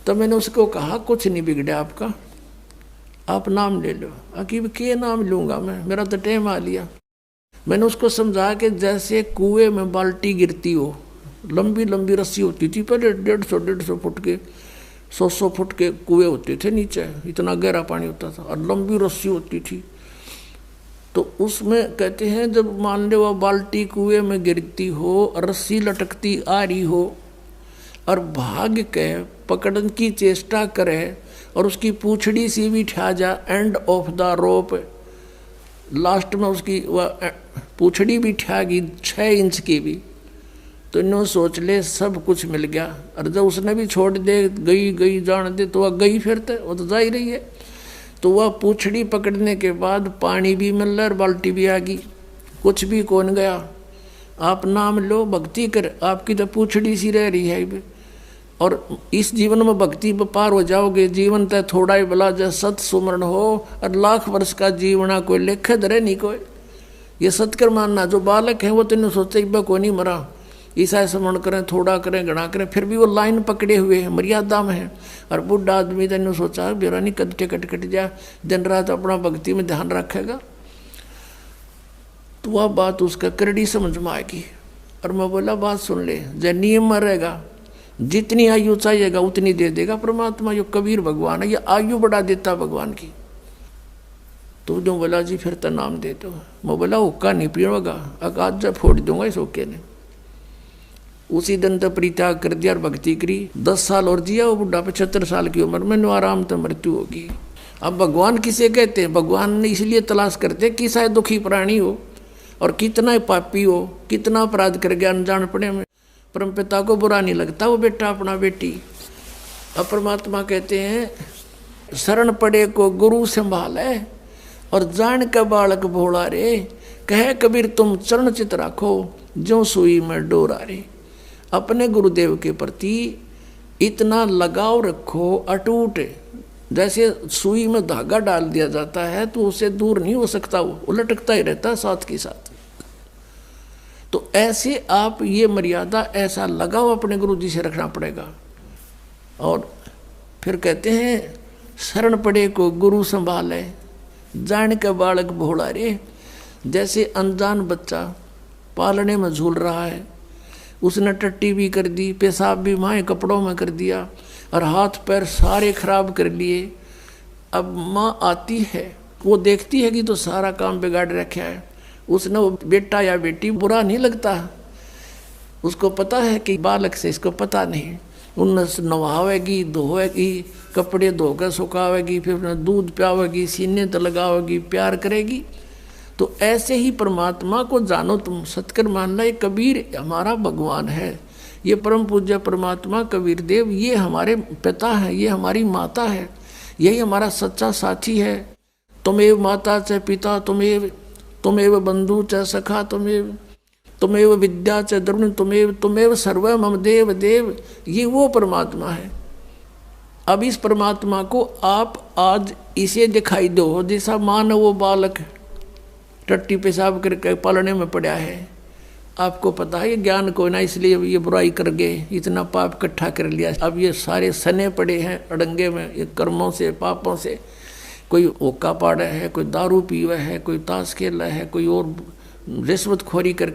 तो मैंने उसको कहा कुछ नहीं बिगड़ा आपका, आप नाम ले लो। अकीब के नाम लूँगा मैं, मेरा तो टाइम आ लिया। मैंने उसको समझा कि जैसे कुएं में बाल्टी गिरती हो, लंबी लंबी रस्सी होती थी पहले, 150 फुट के, 100 फुट के कुएं होते थे नीचे, इतना गहरा पानी होता था, और लंबी रस्सी होती थी। तो उसमें कहते हैं जब मान लो वह बाल्टी कुएं में गिरती हो, रस्सी लटकती आ रही हो, और भाग के पकड़ने की चेष्टा करे, और उसकी पूंछड़ी सी भी ठा जा end of the rope, last में उसकी वह पूंछड़ी भी ठा गई 6 इंच की भी, तो इन्होंने सोच ले सब कुछ मिल गया। और जब उसने भी छोड़ दे, गई जान दे, तो वह गई फिरते, वो तो जा ही रही है। तो वह पूंछड़ी पकड़ने के बाद पानी भी मिल रहा और बाल्टी भी आ गई, कुछ भी कौन गया। आप नाम लो, भक्ति कर, आपकी तो पूंछड़ी सी रह रही है, और इस जीवन में भक्ति पार हो जाओगे। जीवन तय थोड़ा ही भला, जब सत सुमरण हो, और लाख वर्ष का जीवना कोई लेखे धरे नहीं कोई। ये सत्कर मानना, जो बालक है वो तेने सोचे को नहीं मरा, ईसा स्मरण करें, थोड़ा करें, घना करें, फिर भी वो लाइन पकड़े हुए हैं, मर्यादा में है। और बुढ़ा आदमी तेने सोचा बेरा नहीं कदटे कट जा, दिन रात अपना भक्ति में ध्यान रखेगा, तो वह बात उसका करड़ी समझ में आएगी। और मैं बोला बात सुन ले, जब नियम में रहेगा, जितनी आयु चाहिएगा उतनी दे देगा परमात्मा। यो कबीर भगवान है, ये आयु बढ़ा देता भगवान की। तो जो बोला जी फिर तो नाम दे दो। मैं बोला हुक्का नहीं पीऊंगा, आज जब फोड़ दूंगा इस हुक्के ने। उसी दिन तो परित्याग कर दिया और भक्ति करी। 10 साल और जिया वो बुढ़ा, 75 साल की उम्र में आराम तो मृत्यु होगी। अब भगवान किसे कहते हैं? भगवान ने इसलिए तलाश करते कि शायद दुखी प्राणी हो और कितना पापी हो, कितना अपराध कर गया अनजान पड़े में, परम पिता को बुरा नहीं लगता वो बेटा अपना बेटी। अब परमात्मा कहते हैं शरण पड़े को गुरु संभाले और जान का बालक भोला रे, कहे कबीर तुम चरण चित राखो जो सुई में डोरा रे। अपने गुरुदेव के प्रति इतना लगाव रखो अटूट, जैसे सुई में धागा डाल दिया जाता है तो उससे दूर नहीं हो सकता, वो लटकता ही रहता है साथ के साथ। तो ऐसे आप ये मर्यादा, ऐसा लगाव अपने गुरु जी से रखना पड़ेगा। और फिर कहते हैं शरण पड़े को गुरु संभाले जान के बालक भोला रे। जैसे अनजान बच्चा पालने में झूल रहा है, उसने टट्टी भी कर दी, पेशाब भी माए कपड़ों में कर दिया और हाथ पैर सारे खराब कर लिए। अब माँ आती है, वो देखती है कि तो सारा काम बिगाड़ रखा है, उसने वो बेटा या बेटी बुरा नहीं लगता, उसको पता है कि बालक से इसको पता नहीं। उन्हें नवावेगी, धोएगी, कपड़े धोकर सुखावेगी, फिर उन्हें दूध पियावेगी, सीने तो लगावेगी, प्यार करेगी। तो ऐसे ही परमात्मा को जानो तुम, सतकर मानना ये कबीर हमारा भगवान है, ये परम पूज्य परमात्मा कबीर देव ये हमारे पिता है, ये हमारी माता है, यही हमारा सच्चा साथी है। तुमेव माता च पिता तुमेव बंधु च सखा तुमेव विद्या च द्रविण तुमेव सर्व मम देव देव, ये वो परमात्मा है। अब इस परमात्मा को आप आज इसे दिखाई दो, जैसा मानो वो बालक टट्टी पेशाब करके पालने में पड़ा है, आपको पता है ये ज्ञान को ना, इसलिए ये बुराई कर गए, इतना पाप इकट्ठा कर लिया, अब ये सारे सने पड़े हैं अड़ंगे में, ये कर्मों से पापों से। कोई ओका पाड़ा है, कोई दारू पीवा है, कोई ताश खेला है, कोई और रिश्वतखोरी कर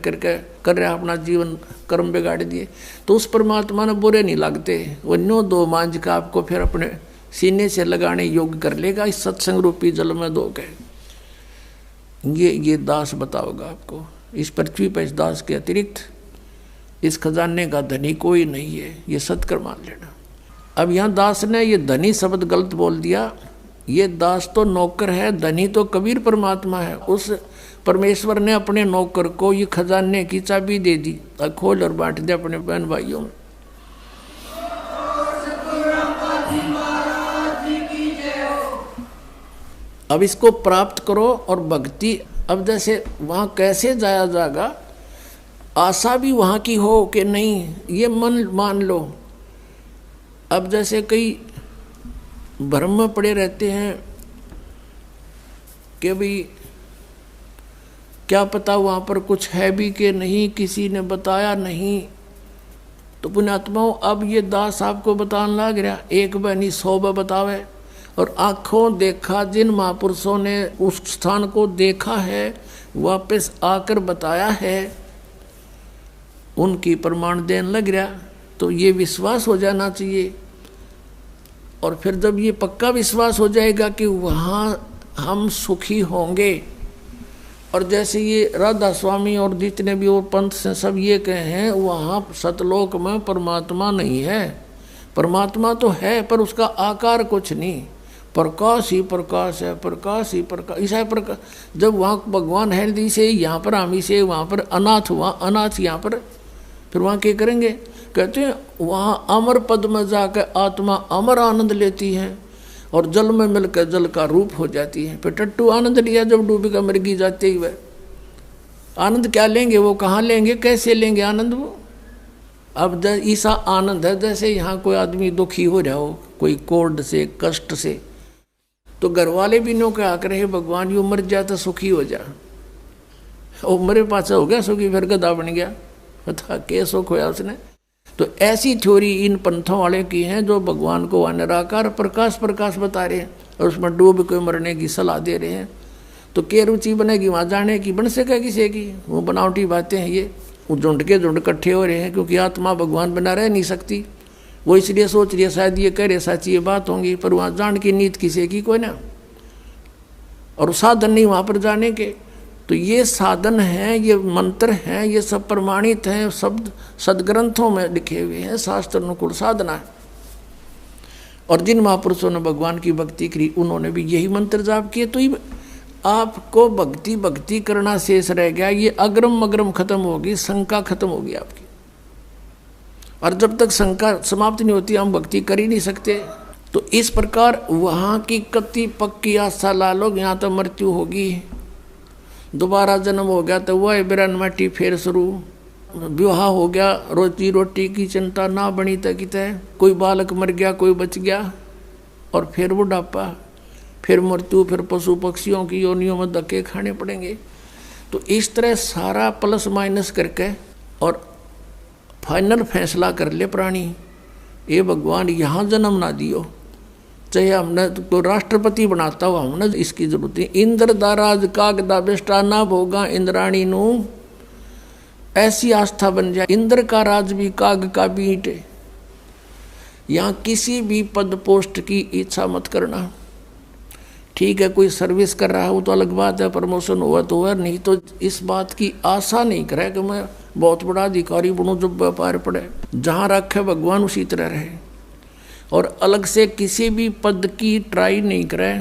रहा अपना जीवन कर्म बिगाड़ दिए। तो उस परमात्मा ने बुरे नहीं लगते, वो नो दो मांझ का आपको फिर अपने सीने से लगाने योग्य कर लेगा इस सत्संग रूपी जल में दो के। ये दास बताओगा आपको, इस पृथ्वी पर इस दास के अतिरिक्त इस खजाने का धनी कोई नहीं है, ये सत्कर मान लेना। अब यहाँ दास ने ये धनी शब्द गलत बोल दिया, ये दास तो नौकर है, धनी तो कबीर परमात्मा है। उस परमेश्वर ने अपने नौकर को ये खजाने की चाबी दे दी, खोल और बांट दे अपने बहन भाइयों में। अब इसको प्राप्त करो और भक्ति, अब जैसे वहाँ कैसे जाया जाएगा, आशा भी वहाँ की हो कि नहीं ये मन मान लो। अब जैसे कई भ्रम में पड़े रहते हैं कि भाई क्या पता वहाँ पर कुछ है भी कि नहीं, किसी ने बताया नहीं। तो पुण्यात्माओं अब ये दास आपको बताने लग रहा, एक बहनी 100 बतावे, और आँखों देखा जिन महापुरुषों ने उस स्थान को देखा है वापस आकर बताया है, उनकी प्रमाण देने लग रहा। तो ये विश्वास हो जाना चाहिए, और फिर जब ये पक्का विश्वास हो जाएगा कि वहाँ हम सुखी होंगे, और जैसे ये राधा स्वामी और जितने भी और पंथ से सब ये कहे हैं वहाँ सतलोक में परमात्मा नहीं है, परमात्मा तो है पर उसका आकार कुछ नहीं, प्रकाश ही प्रकाश है, प्रकाश ही प्रकाश, ऐसा प्रकाश। जब वहाँ भगवान है दी से, यहाँ पर हामी से, वहाँ पर अनाथ हुआ अनाथ, यहाँ पर फिर वहाँ क्या करेंगे, कहते हैं वहाँ अमर पद में जाकर आत्मा अमर आनंद लेती है और जल में मिलकर जल का रूप हो जाती है। फिर टट्टू आनंद लिया जब डूबी का मृगी जाते ही वह आनंद क्या लेंगे, वो कहाँ लेंगे, कैसे लेंगे आनंद वो। अब ऐसा आनंद है जैसे यहाँ कोई आदमी दुखी हो रहा हो कोई कोर्ड से कष्ट से, तो घर वाले भी नो क्या करे भगवान यू मर जा तो सुखी हो जा, वो मरे पास हो गया सुखी, फिर गधा बन गया, बता के सुख होया उसने। तो ऐसी थ्योरी इन पंथों वाले की हैं जो भगवान को निराकार प्रकाश प्रकाश बता रहे हैं और उसमें डूब के मरने की सलाह दे रहे हैं। तो क्या रुचि बनेगी वहाँ जाने की, बन सके किसी की, वो बनावटी बातें हैं ये। वो झुंड के झुंड इकट्ठे हो रहे हैं क्योंकि आत्मा भगवान बना रह नहीं सकती, वो इसलिए सोच रही है शायद ये कह रहे सच्ची ये बात होंगी, पर वहाँ जान की नीत किसी की कोई ना, और साधन नहीं वहाँ पर जाने के। तो ये साधन हैं, ये मंत्र हैं, ये सब प्रमाणित हैं, शब्द सदग्रंथों में लिखे हुए हैं, शास्त्र अनुकूल साधना है। और जिन महापुरुषों ने भगवान की भक्ति करी उन्होंने भी यही मंत्र जाप किए। तो आपको भक्ति भक्ति करना शेष रह गया, ये अग्रम मग्रम खत्म होगी, शंका खत्म होगी आपकी। और जब तक शंका समाप्त नहीं होती हम भक्ति कर ही नहीं सकते। तो इस प्रकार वहाँ की कति पक्की आशा ला लो, यहाँ तो मृत्यु होगी, दोबारा जन्म हो गया तो वह बिरन माटी फिर शुरू, विवाह हो गया, रोजी रोटी की चिंता ना बनी तक, कोई बालक मर गया कोई बच गया, और फिर बुढ़ापा, फिर मृत्यु, फिर पशु पक्षियों की योनियों में धक्के खाने पड़ेंगे। तो इस तरह सारा प्लस माइनस करके और फाइनल फैसला कर ले प्राणी, ये भगवान यहाँ जन्म ना दियो, चाहे हमने तो राष्ट्रपति बनाता हुआ हमने इसकी जरूरत है। इंद्र दा राज काग दा बेष्टा ना भोगा इंद्राणी नू, ऐसी आस्था बन जाए। इंद्र का राज भी काग का भी ईंट है। यहाँ किसी भी पद पोस्ट की इच्छा मत करना। ठीक है कोई सर्विस कर रहा है वो तो अलग बात है, प्रमोशन हुआ तो हुआ, नहीं तो इस बात की आशा नहीं करे कि मैं बहुत बड़ा अधिकारी बनूं जब व्यापार पड़े। जहाँ रखे भगवान उसी तरह रहे, और अलग से किसी भी पद की ट्राई नहीं करे।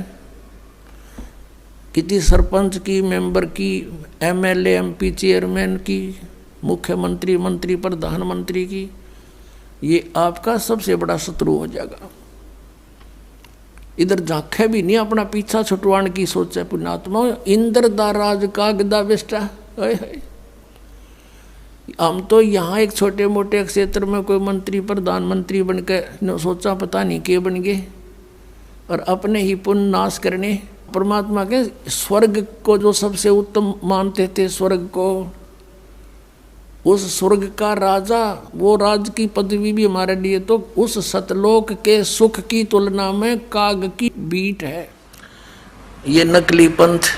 किसी सरपंच की, मेंबर की, एमएलए, एमपी, चेयरमैन की, मुख्यमंत्री, मंत्री, प्रधानमंत्री की, ये आपका सबसे बड़ा शत्रु हो जाएगा। इधर झांके भी नहीं, अपना पीछा छुटवाने की सोचे पुण्यात्मा। इंद्र दा राज का गदा बेस्टा, हम तो यहाँ एक छोटे मोटे क्षेत्र में कोई मंत्री, प्रधानमंत्री बन के सोचा पता नहीं के बन गए, और अपने ही पुण्य नाश करने। परमात्मा के स्वर्ग को जो सबसे उत्तम मानते थे, स्वर्ग को, उस स्वर्ग का राजा, वो राज की पदवी भी हमारे लिए तो उस सतलोक के सुख की तुलना में काग की बीट है। ये नकली पंथ,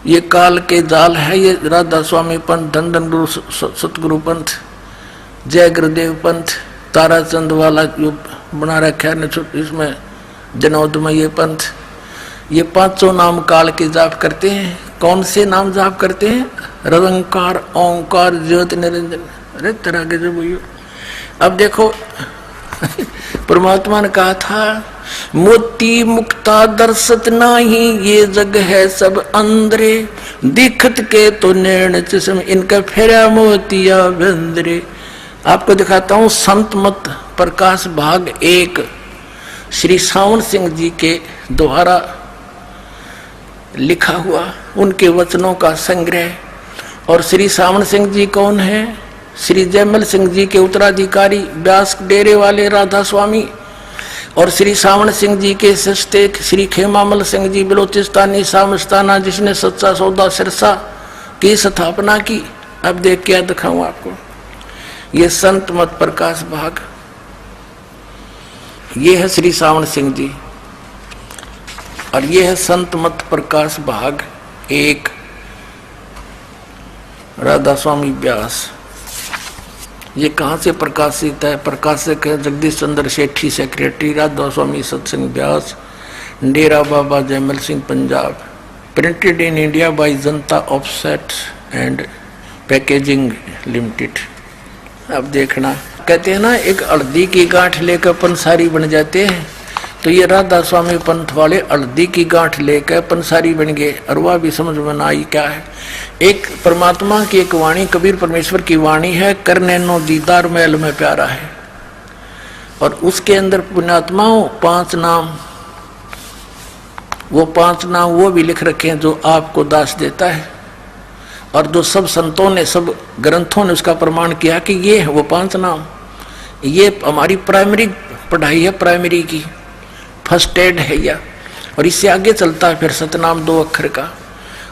ये काल के जाल है, ये राधा स्वामी पंथ, धन गुरु सतगुरु पंथ, जय गुरुदेव पंथ, ताराचंद वाला जो बना रखा है इसमें जनोदमय पंथ, ये पांचों नाम काल के जाप करते हैं। कौन से नाम जाप करते हैं? निरंकार, ओंकार, ज्योति निरंजन। अरे तरह के जो भैया, अब देखो परमात्मा ने कहा था, मोती मुक्ता दर्शत नाही, ये जग है सब अंदरे, दिखत के तो नैन चश्म, इनका फेरा मोतिया बंदरे। आपको दिखाता हूं संत मत प्रकाश भाग 1, श्री सावन सिंह जी के द्वारा लिखा हुआ उनके वचनों का संग्रह। और श्री सावन सिंह जी कौन है? श्री जयमल सिंह जी के उत्तराधिकारी, व्यास डेरे वाले राधा स्वामी, और श्री सावन सिंह जी के सस्ते श्री खेमामल सिंह जी बलोचिस्तानी सामस्ताना, जिसने सच्चा सौदा सिरसा की स्थापना की। अब देख क्या दिखाऊं आपको, ये संत मत प्रकाश भाग, ये है श्री सावन सिंह जी, और ये है संत मत प्रकाश भाग 1, राधा स्वामी व्यास। ये कहाँ से प्रकाशित है? प्रकाशक है Jagdish Chandra Sethi, secretary, Radha Swami Satsang Beas, Dera Baba Jaimal Singh, Punjab. Printed in India by Janata offset and packaging limited. अब देखना, कहते हैं ना एक हल्दी की गांठ लेकर पंसारी बन जाते हैं, तो ये राधा स्वामी पंथ वाले हल्दी की गांठ लेकर पंसारी बन गए। और वह भी समझ में आई क्या है। एक परमात्मा की एक वाणी, कबीर परमेश्वर की वाणी है, करने नो दीदार मैल में प्यारा है। और उसके अंदर पुण्यात्माओं 5 नाम, वो 5 नाम वो भी लिख रखे हैं जो आपको दास देता है, और जो सब संतों ने, सब ग्रंथों ने उसका प्रमाण किया कि ये है वो 5 नाम। ये हमारी प्राइमरी पढ़ाई है, प्राइमरी की फर्स्ट एड है यह। और इससे आगे चलता है फिर सतनाम 2 अक्षर का,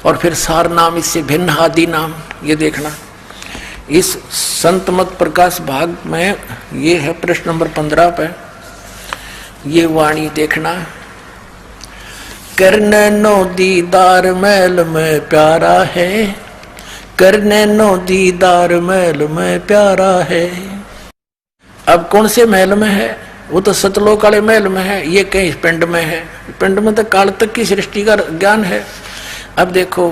और फिर सार नाम, इससे भिन्न आदि नाम। ये देखना इस संत मत प्रकाश भाग में, ये है प्रश्न नंबर 15 पे, ये वाणी देखना, करने नो दीदार मैल में प्यारा है, करने नो दीदार मैल में प्यारा है। अब कौन से महल में है? वो तो सतलोक वाले महल में है, ये कहीं पिंड में है। पिंड में तो काल तक की सृष्टि का ज्ञान है। अब देखो,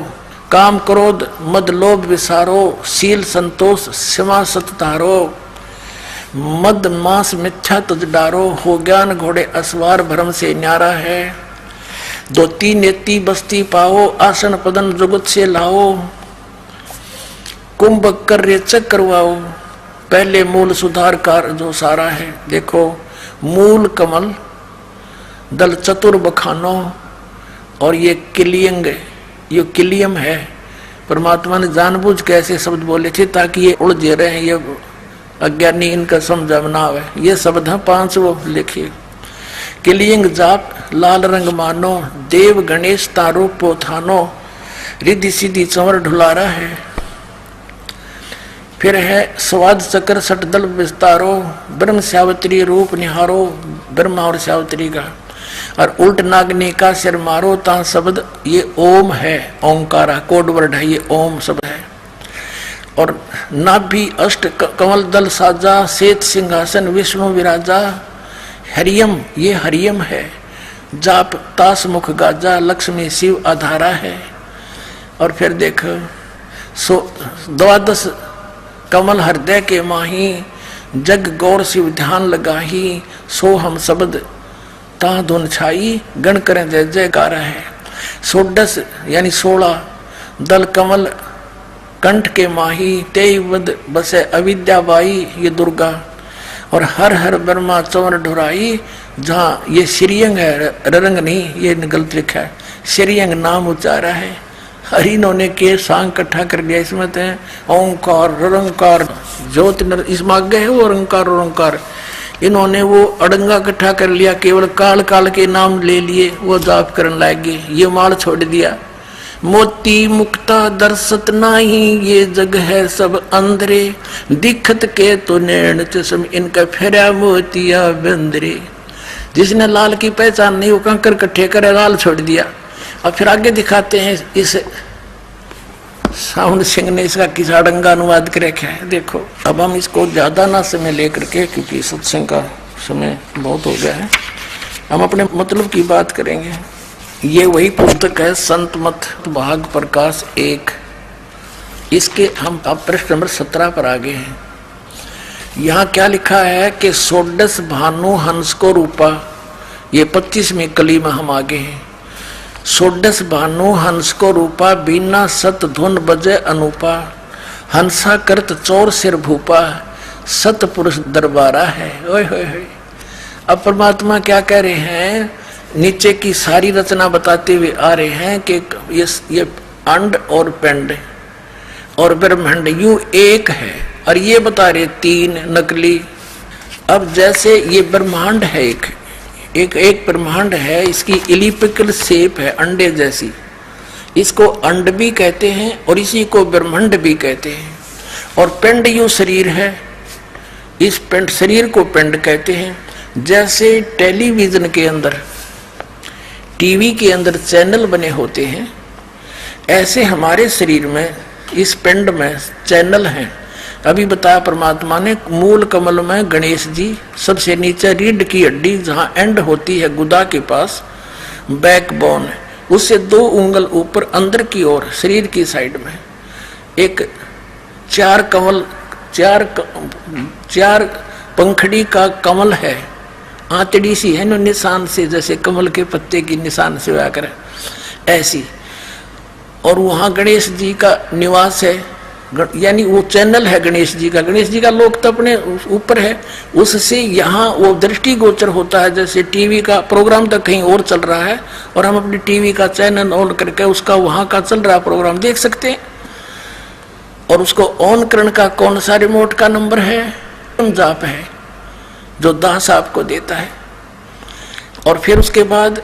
काम क्रोध मद लोभ विसारो, शील संतोष क्षमा सत तारो, मद मांस मिथ्या तुझ डारो, हो ज्ञान घोड़े असवार भरम से न्यारा है, 2 नेति बस्ती पाओ, आसन पदन जुगत से लाओ, कुंभ कर रेचक करवाओ, पहले मूल सुधार कार जो सारा है। देखो, मूल कमल, दल चतुर बखानो, और ये किलियंग, ये किलियम है। परमात्मा ने जानबूझ के ऐसे शब्द बोले थे ताकि ये उलझे रहे, ये अज्ञानी इनका समझ में ना आवे। ये शब्द है 5 वो लिखिए। किलियंग जाप लाल रंग मानो, देव गणेश तारो पोथानो, रिद्धि सिद्धि चंवर ढुलारा है। फिर है स्वाद चक्र सटदल विस्तारो, ब्रह्म सावित्री रूप निहारो, ब्रह्मा और सावित्री का। और उल्ट नागनी का सिर मारो ता शब्द, ये ओम है, ओंकारा कोड वर्ड है, ये ओम शब्द है। और नाभि अष्ट कमल दल साजा, श्वेत सिंहासन विष्णु विराजा, हरियम, ये हरियम है। जाप तास मुख गाजा, लक्ष्मी शिव आधारा है। और फिर देख, 12 कमल हृदय के माही, जग गौर शिव ध्यान लगाही, सो हम शब्द ता धुन छाई, गण करें जय जयकार है। षोडश यानी 16, दल कमल कंठ के माही, तेईवद बसे अविद्या बाई, ये दुर्गा। और हर हर ब्रह्मा चौर ढुराई, जहाँ ये श्रीअंग है, रंग नहीं, ये गलत लिखा है, श्रीअंग नाम उच्चारा है। हरि इन्होंने के सांग इकट्ठा कर दिया, इसमें तो ओंकार रंकार ज्योत इसमें आगे है वो रंकार ओंकार, इन्होंने वो अड़ंगा इकट्ठा कर लिया, केवल काल काल के नाम ले लिए, वो जाप करने लगे, ये माल छोड़ दिया। मोती मुक्ता दर्शत नाही, ये जग है सब अंधरे, दिखत के तो नैन चश्म, इनका फेरा मोतिया बंदरे। जिसने लाल की पहचान नहीं, वो कंकर इकट्ठे करे, लाल छोड़ दिया। और फिर आगे दिखाते हैं, इस साउंड सिंह ने इसका किस अड़ंगा अनुवाद कर रखा है, देखो। अब हम इसको ज्यादा ना समय लेकर के, क्योंकि सत्संग का समय बहुत हो गया है, हम अपने मतलब की बात करेंगे। ये वही पुस्तक है संत मत भाग प्रकाश 1, इसके हम अब पृष्ठ नंबर 17 पर आ गए हैं। यहाँ क्या लिखा है कि षोडश भानु हंस को रूपा, ये 25वीं कली में हम आगे हैं। षोडश भानु हंस को रूपा, बीना सत धुन बजे अनूपा, हंसा करत चौर सिर भूपा, सत पुरुष दरबारा है। ओए होए होए। अब परमात्मा क्या कह रहे हैं, नीचे की सारी रचना बताते हुए आ रहे हैं कि ये अंड और पिंड और ब्रह्मांड यूं एक है, और ये बता रहे 3 नकली। अब जैसे ये ब्रह्मांड है, एक ब्रह्मांड है, इसकी इलिप्टिकल शेप है अंडे जैसी, इसको अंड भी कहते हैं और इसी को ब्रह्मांड भी कहते हैं। और पिंड यूं शरीर है, इस पिंड शरीर को पिंड कहते हैं। जैसे टेलीविजन के अंदर, टीवी के अंदर चैनल बने होते हैं, ऐसे हमारे शरीर में इस पिंड में चैनल हैं। अभी बताया परमात्मा ने, मूल कमल में गणेश जी, सबसे नीचे रीढ़ की हड्डी जहां एंड होती है गुदा के पास, बैकबोन, उससे 2 उंगल ऊपर अंदर की ओर शरीर की साइड में एक 4 पंखड़ी का कमल है, आंतड़ी सी है निशान से, जैसे कमल के पत्ते की निशान से आकर ऐसी। और वहां गणेश जी का निवास है, यानी वो चैनल है गणेश जी का। गणेश जी का लोक तो अपने ऊपर है, उससे यहाँ वो दृष्टिगोचर होता है। जैसे टीवी का प्रोग्राम तो कहीं और चल रहा है और हम अपनी टीवी का चैनल ऑन करके उसका वहां का चल रहा प्रोग्राम देख सकते हैं। और उसको ऑन करने का कौन सा रिमोट का नंबर है, जाप है, जो दास आपको देता है। और फिर उसके बाद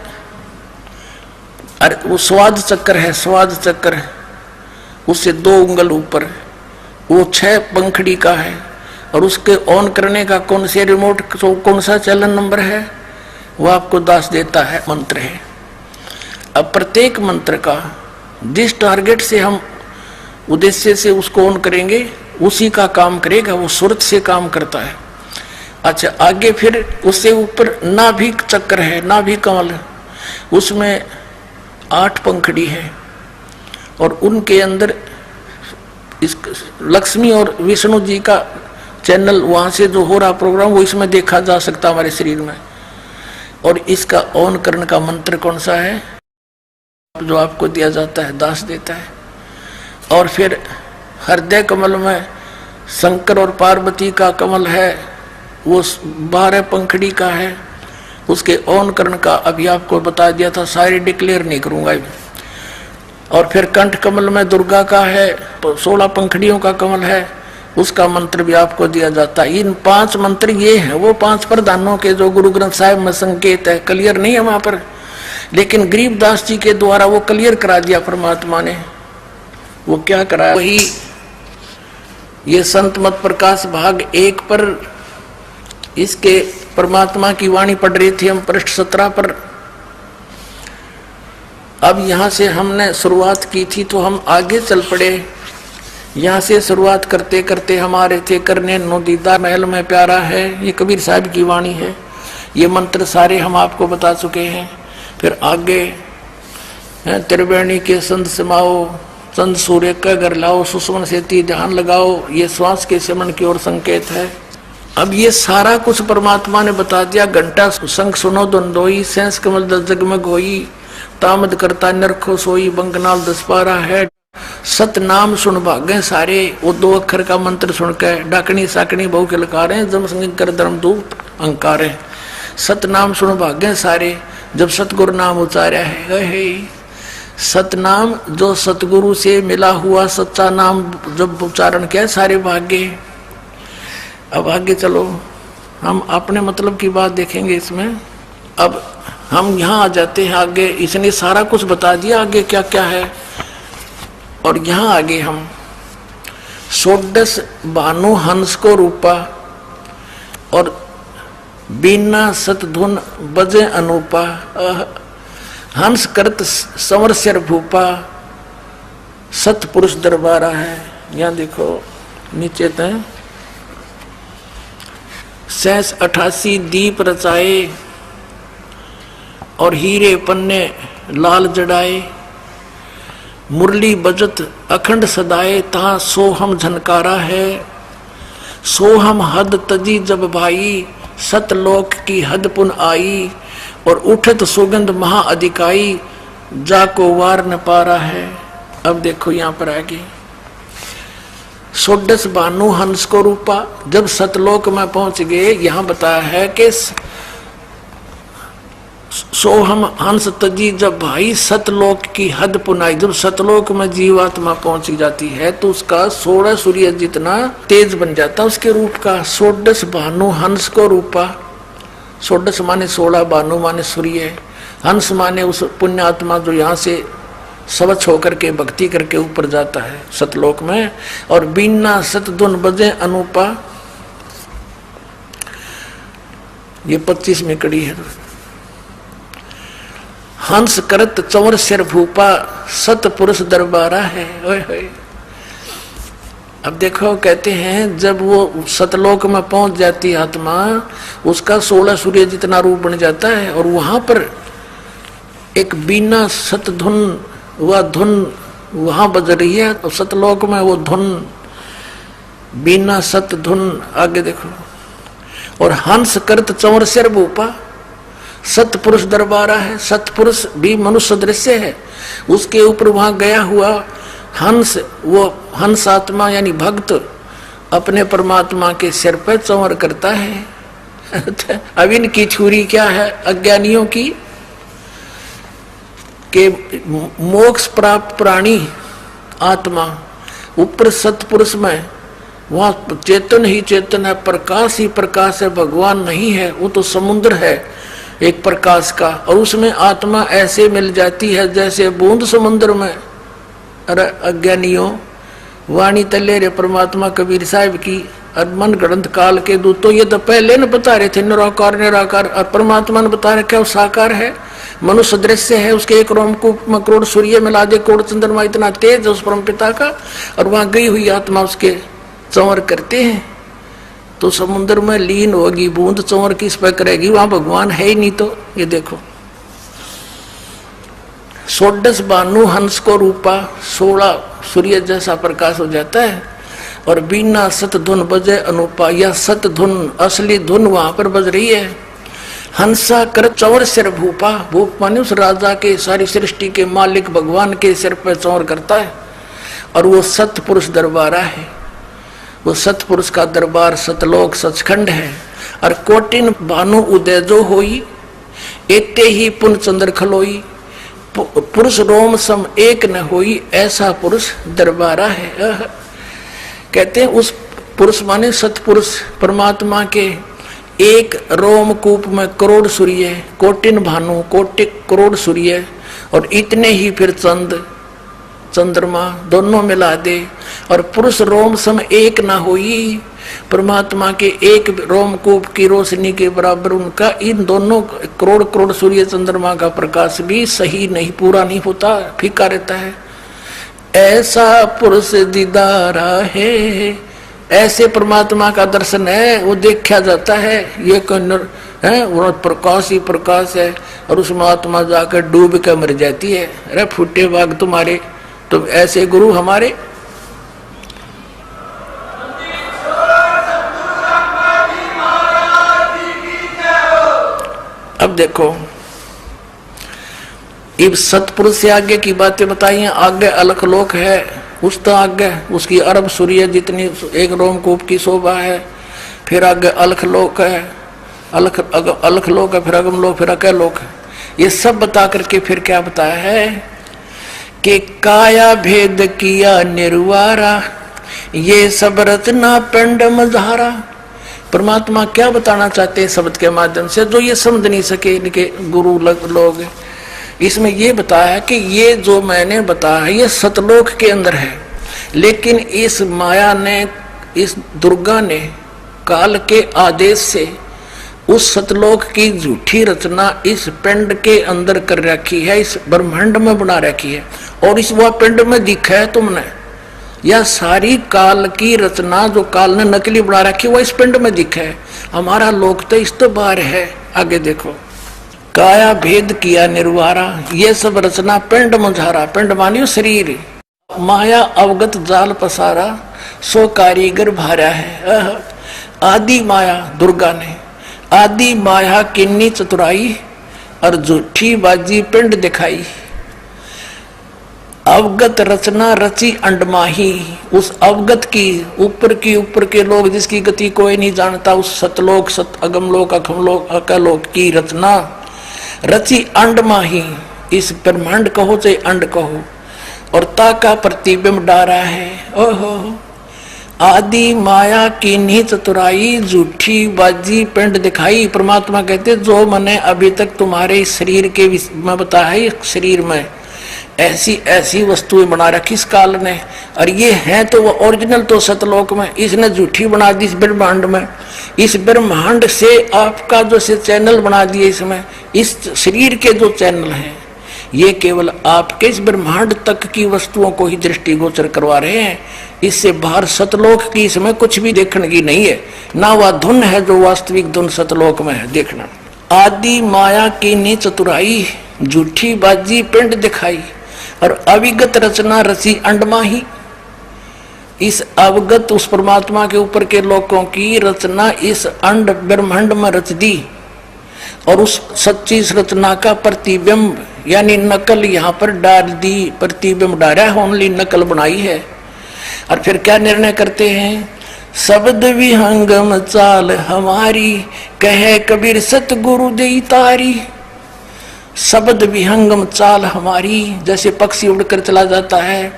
वो स्वाद चक्र है, स्वाद चक्र, उससे 2 उंगल ऊपर वो 6 पंखड़ी का है। और उसके ऑन करने का कौन से रिमोट, कौन सा चैनल नंबर है, वो आपको दास देता है, मंत्र है। अब प्रत्येक मंत्र का जिस टारगेट से हम उद्देश्य से उसको ऑन करेंगे, उसी का काम करेगा, वो सुरत से काम करता है। अच्छा, आगे फिर उससे ऊपर नाभिक चक्र है, नाभिक कमल, उसमें 8 पंखड़ी है। और उनके अंदर इस लक्ष्मी और विष्णु जी का चैनल, वहां से जो हो रहा प्रोग्राम वो इसमें देखा जा सकता हमारे शरीर में। और इसका ऑन करने का मंत्र कौन सा है, जो आपको दिया जाता है, दास देता है। और फिर हृदय कमल में शंकर और पार्वती का कमल है, वो 12 पंखड़ी का है। उसके ऑन करने का अभी आपको बता दिया था, सारे डिक्लेयर नहीं करूंगा। और फिर कंठ कमल में दुर्गा का है, 16 पंखड़ियों का कमल है, उसका मंत्र भी आपको दिया जाता है। इन 5 मंत्र ये हैं, वो 5 प्रधानों के जो गुरु ग्रंथ साहिब में संकेत है, क्लियर नहीं है वहां पर, लेकिन गरीबदास जी के द्वारा वो क्लियर करा दिया परमात्मा ने। वो क्या कराया, वही ये संत मत प्रकाश भाग 1 पर इसके परमात्मा की वाणी पढ़ रही थी हम, पृष्ठ 17 पर। अब यहाँ से हमने शुरुआत की थी तो हम आगे चल पड़े। यहाँ से शुरुआत करते करते हमारे थे करने नो दीदार महल में प्यारा है, ये कबीर साहब की वाणी है। ये मंत्र सारे हम आपको बता चुके हैं। फिर आगे त्रिवेणी के संत समाओ, चंद सूर्य का घर लाओ, सुषमन से ती ध्यान लगाओ, ये श्वास के सिमरण की ओर संकेत है। अब ये सारा कुछ परमात्मा ने बता दिया। घंटा शंख सुनो द्वंदोई, सेंस कमल दल जगमग होई, तामद करता नरखो सोई बंगनाल 10 पारा है। सतनाम सुन भागे सारे, वो 2 अक्षर का मंत्र सुन के डाकनी साकनी बहु के लकारे जम कर धर्मदूत अंकारे। सतनाम सुन भागे सारे, जब सतगुरु नाम उचारा है। सतनाम जो सतगुरु से मिला हुआ सच्चा नाम जब उच्चारण किया सारे भागे। अब आगे चलो, हम अपने मतलब की बात देखेंगे इसमें। अब हम यहाँ आ जाते हैं आगे, इसने सारा कुछ बता दिया आगे क्या क्या है। और यहाँ आगे हम 16 भानु हंस को रूपा और बीना सतधुन बजे अनूपा। हंस करत संवर सिर भूपा, सतपुरुष दरबारा है। यहाँ देखो नीचे तय 88 दीप रचाए और हीरे पन्ने लाल जड़ाए। मुरली बजत अखंड सदाए, तहाँ सोहम झनकारा है। सोहम हद तजी जब भाई, सतलोक की हद पुन आई। और उठत सुगंध महा अधिकाई, जाको वार न पारा है। अब देखो यहाँ पर आगे 16 भानु हंस को रूपा, जब सतलोक में पहुंच गए। यहाँ बताया है कि सोहम हंस तजी जब भाई, सतलोक की हद पुनाई। जब सतलोक में जीवात्मा पहुंच जाती है तो उसका 16 सूर्य जितना तेज बन जाता उसके रूप का। 16 भानु हंस को रूपा, 16 माने 16, भानु माने सूर्य, हंस माने उस पुण्यात्मा जो यहाँ से स्वच्छ होकर के भक्ति करके ऊपर जाता है सतलोक में। और बीना सतधुन बजे अनूपा, ये 25 कड़ी है। हंस करत चंवर सिर भूपा, सतपुरुष दरबारा है। ओए होए। अब देखो कहते हैं जब वो सतलोक में पहुंच जाती आत्मा, उसका 16 सूर्य जितना रूप बन जाता है। और वहां पर एक बीना सतधुन, वह धुन वहां बज रही है। और सतलोक में वो धुन बीना सतधुन। आगे देखो, और हंस करत चंवर सिर भूपा, सतपुरुष दरबारा है। सतपुरुष भी मनुष्य दृश्य है, उसके ऊपर वहां गया हुआ हंस, वो हंस आत्मा यानी भक्त अपने परमात्मा के सिर पर चंवर करता है। अब इनकी छुरी क्या है अज्ञानियों की, के मोक्ष प्राप्त प्राणी आत्मा ऊपर सतपुरुष में, वहां चेतन ही चेतन है, प्रकाश ही प्रकाश है, भगवान नहीं है। वो तो समुद्र है एक प्रकाश का, और उसमें आत्मा ऐसे मिल जाती है जैसे बूंद समुद्र में। अरे अज्ञानियों, वाणी तले रे परमात्मा कबीर साहिब की और मन ग्रंथ काल के दूत तो ये तो पहले न बता रहे थे निराकार निराकार, और परमात्मा ने बता रहे क्या वो साकार है, मनुष्य दृश्य है। उसके एक रोमकूप में करोड़ सूर्य मिला दे, करोड़ चंद्रमा, इतना तेज है उस परम पिता का। और वहां गई हुई आत्मा उसके चंवर करते हैं तो समुद्र में लीन होगी। बूंद चंवर किस पर करेगी, वहां भगवान है ही नहीं। तो ये देखो 16 भानु हंस को रूपा, 16 सूर्य जैसा प्रकाश हो जाता है। और बीना सतधुन बजे अनूपा, या सतधुन असली धुन वहां पर बज रही है। हंसा कर चंवर सिर भूपा, भूप माने उस राजा के, सारी सृष्टि के मालिक भगवान के सिर पर चंवर करता है। और वो सतपुरुष दरबारा है, वो सतपुरुष का दरबार सतलोक सचखंड है। और कोटिन भानु उदय जो होई, एते ही पुन चंद्र खलोई। पुरुष रोम सम एक न होई, ऐसा पुरुष दरबारा है। कहते हैं उस पुरुष माने सतपुरुष परमात्मा के एक रोमकूप में करोड़ सूर्य, कोटिन भानु कोटिक करोड़ सूर्य, और इतने ही फिर चंद चंद्रमा दोनों मिला दे। और पुरुष रोम सम एक ना होई, परमात्मा के एक रोमकूप की रोशनी के बराबर उनका इन दोनों करोड़ करोड़ सूर्य चंद्रमा का प्रकाश भी सही नहीं, पूरा नहीं होता, फीका रहता है। ऐसा पुरुष दीदारा है, ऐसे परमात्मा का दर्शन है, वो देखा जाता है। ये है वो प्रकाश ही प्रकाश है। और उसमें आत्मा जाकर डूब कर मर जाती है। अरे फूटे बाग तुम्हारे, तो ऐसे गुरु हमारे। अब देखो इब सतपुरुष से आगे की बातें बताई हैं। आगे अलख लोक है, उस तो आगे उसकी अरब सूर्य जितनी एक रोमकूप की शोभा है। फिर आगे अलख लोक है, अलख लोक है, फिर अगम लोक, फिर अकय लोक है। ये सब बता करके फिर क्या बताया है कि काया भेद किया निर्वारा, ये सब रचना पिंड मझारा। परमात्मा क्या बताना चाहते हैं शब्द के माध्यम से, जो ये समझ नहीं सके इनके गुरु लोग। इसमें ये बताया कि ये जो मैंने बताया ये सतलोक के अंदर है, लेकिन इस माया ने, इस दुर्गा ने काल के आदेश से उस सतलोक की झूठी रचना इस पिंड के अंदर कर रखी है, इस ब्रह्मांड में बना रखी है। और इस वह पिंड में दिखा है तुमने, यह सारी काल की रचना जो काल ने नकली बना रखी है वह इस पिंड में दिखा है। हमारा लोक तो इस तो बाहर है। आगे देखो, काया भेद किया निर्वारा, ये सब रचना पिंड मुझारा। पिंड मानियो शरीर, माया अवगत जाल पसारा, सो कारीगर भारा है। आदि माया दुर्गा ने आदि माया किन्नी चतुराई, और झूठी बाजी पिंड दिखाई। अवगत रचना रची अंडमाही, उस अवगत की ऊपर के लोग जिसकी गति कोई नहीं जानता, उस सतलोक सत अगमलोक अखमलोक अकलोक की रचना रची अंडमाही। इस ब्रह्मांड कहो चाहे अंड कहो, और ताका प्रतिबिंब डारा है। ओहो, आदि माया की नी चतुराई, झूठी बाजी पिंड दिखाई। परमात्मा कहते जो मैंने अभी तक तुम्हारे शरीर के में बताया है, शरीर में ऐसी ऐसी वस्तुएं बना रखी इस काल ने, और ये है तो वो ओरिजिनल तो सतलोक में, इसने झूठी बना दी इस ब्रह्मांड में। इस ब्रह्मांड से आपका जो से चैनल बना दिए, इसमें इस शरीर के जो चैनल हैं ये केवल आपके इस ब्रह्मांड तक की वस्तुओं को ही दृष्टिगोचर करवा रहे हैं। इससे बाहर सतलोक की इसमें कुछ भी देखने की नहीं है, ना वह धुन है जो वास्तविक धुन सतलोक में है देखना। आदि माया की नी चतुराई, झूठी बाजी पिंड दिखाई, और अविगत रचना रची अंडमाही। इस अवगत उस परमात्मा के ऊपर के लोकों की रचना इस अंड ब्रह्मांड में रच दी, और उस सच्ची रचना का प्रतिबिंब यानी नकल यहाँ पर डाल दी। प्रतिबिंब डाला है, ओनली नकल बनाई है। और फिर क्या निर्णय करते हैं, शब्द विहंगम चाल हमारी, कहे कबीर सतगुरु देई तारी। शब्द विहंगम चाल हमारी, जैसे पक्षी उड़कर चला जाता है,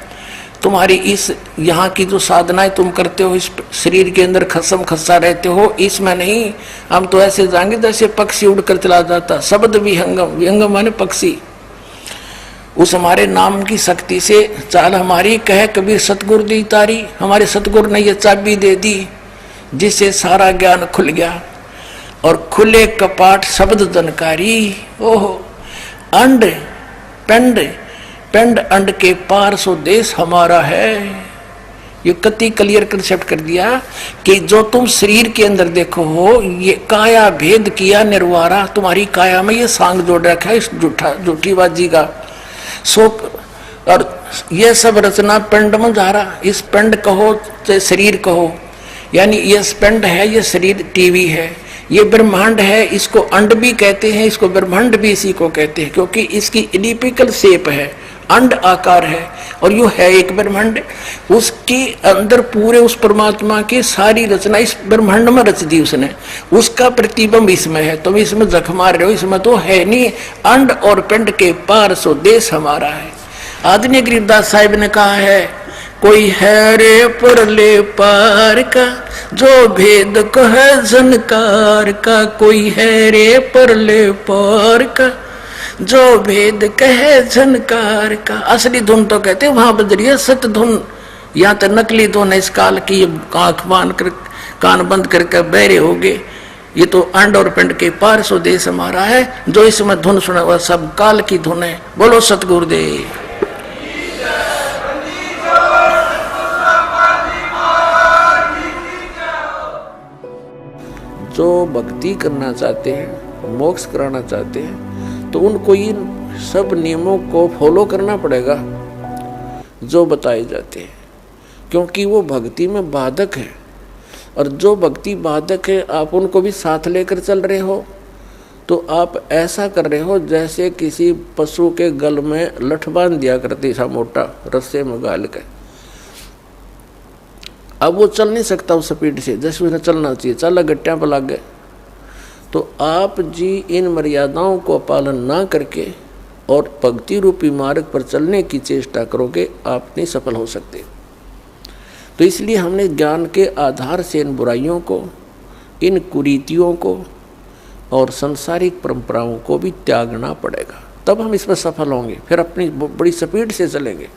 तुम्हारी इस यहाँ की जो साधनाएं तुम करते हो, इस शरीर के अंदर खसम खसा रहते हो, इसमें नहीं, हम तो ऐसे जाएंगे जैसे पक्षी उड़कर चला जाता। शब्द विहंगम, विहंगम माने पक्षी, उस हमारे नाम की शक्ति से चाल हमारी, कहे कबीर सतगुरु दी तारी। हमारे सतगुरु ने ये चाबी दे दी जिससे सारा ज्ञान खुल गया, और खुले कपाट शब्द जनकारी। ओहो, अंड पिंड, पिंड अंड के पार सो देश हमारा है। ये कति क्लियर कंसेप्ट कर दिया कि जो तुम शरीर के अंदर देखो हो, ये काया भेद किया निर्वारा। तुम्हारी काया में ये सांग जोड़ रखा है इस झूठी बाजी का। सो और ये सब रचना पिंड में जा रहा। इस पिंड कहो चाहे शरीर कहो, यानी ये पिंड है, ये शरीर टीवी है, ये ब्रह्मांड है, इसको अंड भी कहते हैं, इसको ब्रह्मांड भी इसी को कहते हैं, क्योंकि इसकी इलिप्टिकल शेप है, अंड आकार है, और यू है एक ब्रह्मांड। उसके अंदर पूरे उस परमात्मा की सारी रचना इस ब्रह्मांड में रच दी उसने, उसका प्रतिबिंब इसमें है। तुम इसमें जख मार रहे हो, इसमें तो है नहीं। अंड और पिंड के पार सो देश हमारा है। आदरणीय गरीबदास साहिब ने कहा है, कोई है रे परले पार का, जो भेद को है झनकार का। कोई है रे परले पार का, जो भेद कहे झनकार का। असली धुन तो कहते वहां बज रही है सत धुन, यहाँ तो नकली धुन है इस काल की। आंख बांध कर कान बंद करके बहरे हो गए। ये तो अंड और पिंड के पार सो देश हमारा है। जो इसमें धुन सुना वह सब काल की धुन है। बोलो सतगुरुदेव। जो भक्ति करना चाहते हैं, मोक्ष कराना चाहते हैं, तो उनको इन सब नियमों को फॉलो करना पड़ेगा जो बताए जाते हैं, क्योंकि वो भक्ति में बाधक है। और जो भक्ति बाधक है आप उनको भी साथ लेकर चल रहे हो तो आप ऐसा कर रहे हो जैसे किसी पशु के गल में लठ बांध दिया करते सा मोटा रस्से में गाल के। अब वो चल नहीं सकता उस स्पीड से जैसे उन्हें चलना चाहिए, चल गट्टियां पर लग गए। तो आप जी इन मर्यादाओं को पालन ना करके और भक्ति रूपी मार्ग पर चलने की चेष्टा करोगे, आप नहीं सफल हो सकते। तो इसलिए हमने ज्ञान के आधार से इन बुराइयों को, इन कुरीतियों को और सांसारिक परंपराओं को भी त्यागना पड़ेगा, तब हम इसमें सफल होंगे। फिर अपनी बड़ी स्पीड से चलेंगे।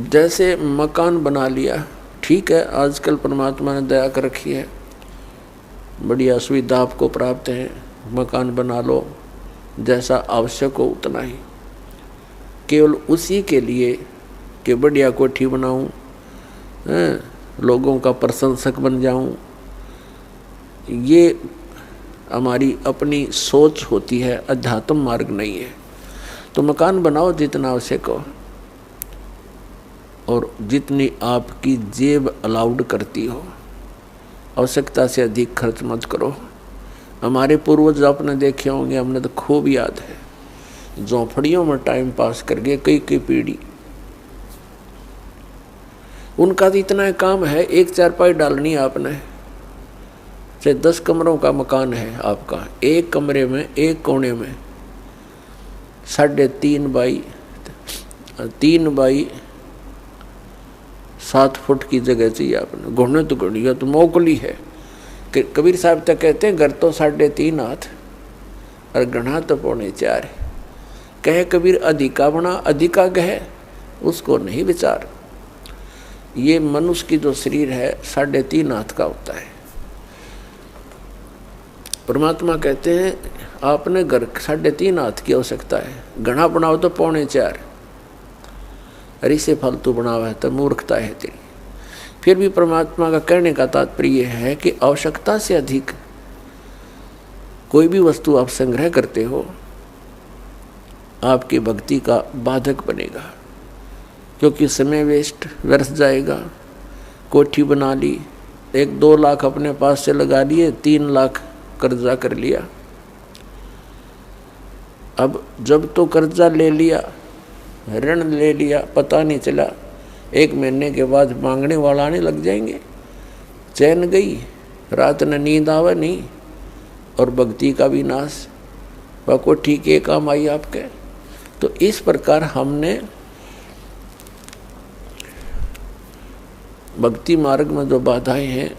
जैसे मकान बना लिया, ठीक है, आजकल परमात्मा ने दया कर रखी है, बढ़िया सुविधा आपको प्राप्त है, मकान बना लो, जैसा आवश्यक हो उतना ही, केवल उसी के लिए कि बढ़िया कोठी बनाऊं, लोगों का प्रशंसक बन जाऊं, ये हमारी अपनी सोच होती है, अध्यात्म मार्ग नहीं है। तो मकान बनाओ जितना आवश्यक हो और जितनी आपकी जेब अलाउड करती हो, आवश्यकता से अधिक खर्च मत करो। हमारे पूर्वज आपने देखे होंगे, हमने तो खूब याद है, झोंपड़ियों में टाइम पास करके कई कई पीढ़ी, उनका तो इतना काम है, एक चारपाई डालनी है आपने, चाहे 10 कमरों का मकान है आपका, एक कमरे में एक कोने में 3.5 बाई 3 बाई 7 फुट की जगह चाहिए आपने। घुड़ने तो घड़िया तो मोकली है। कबीर साहब तक कहते हैं घर तो 3.5 हाथ और गढ़ा तो 4.25 है। कहे कबीर अधिका बना अधिका कहे उसको नहीं विचार। ये मनुष्य की जो शरीर है 3.5 हाथ का होता है। परमात्मा कहते हैं आपने घर 3.5 हाथ की आवश्यकता है, घना बनाओ तो 4.25, अरे से फालतू बनावा है तो मूर्खता है तेरी। फिर भी परमात्मा का कहने का तात्पर्य है कि आवश्यकता से अधिक कोई भी वस्तु आप संग्रह करते हो, आपकी भक्ति का बाधक बनेगा, क्योंकि समय वेस्ट व्यर्थ जाएगा। कोठी बना ली, 1-2 लाख अपने पास से लगा लिए, 3 लाख कर्जा कर लिया। अब जब तो कर्जा ले लिया, ऋण ले लिया, पता नहीं चला, 1 महीने के बाद मांगने वाला आने लग जाएंगे, चैन गई, रात न नींद आवे नहीं, और भक्ति का भी नाश। वह को ठीक है काम आई आपके। तो इस प्रकार हमने भक्ति मार्ग में जो बाधाएं हैं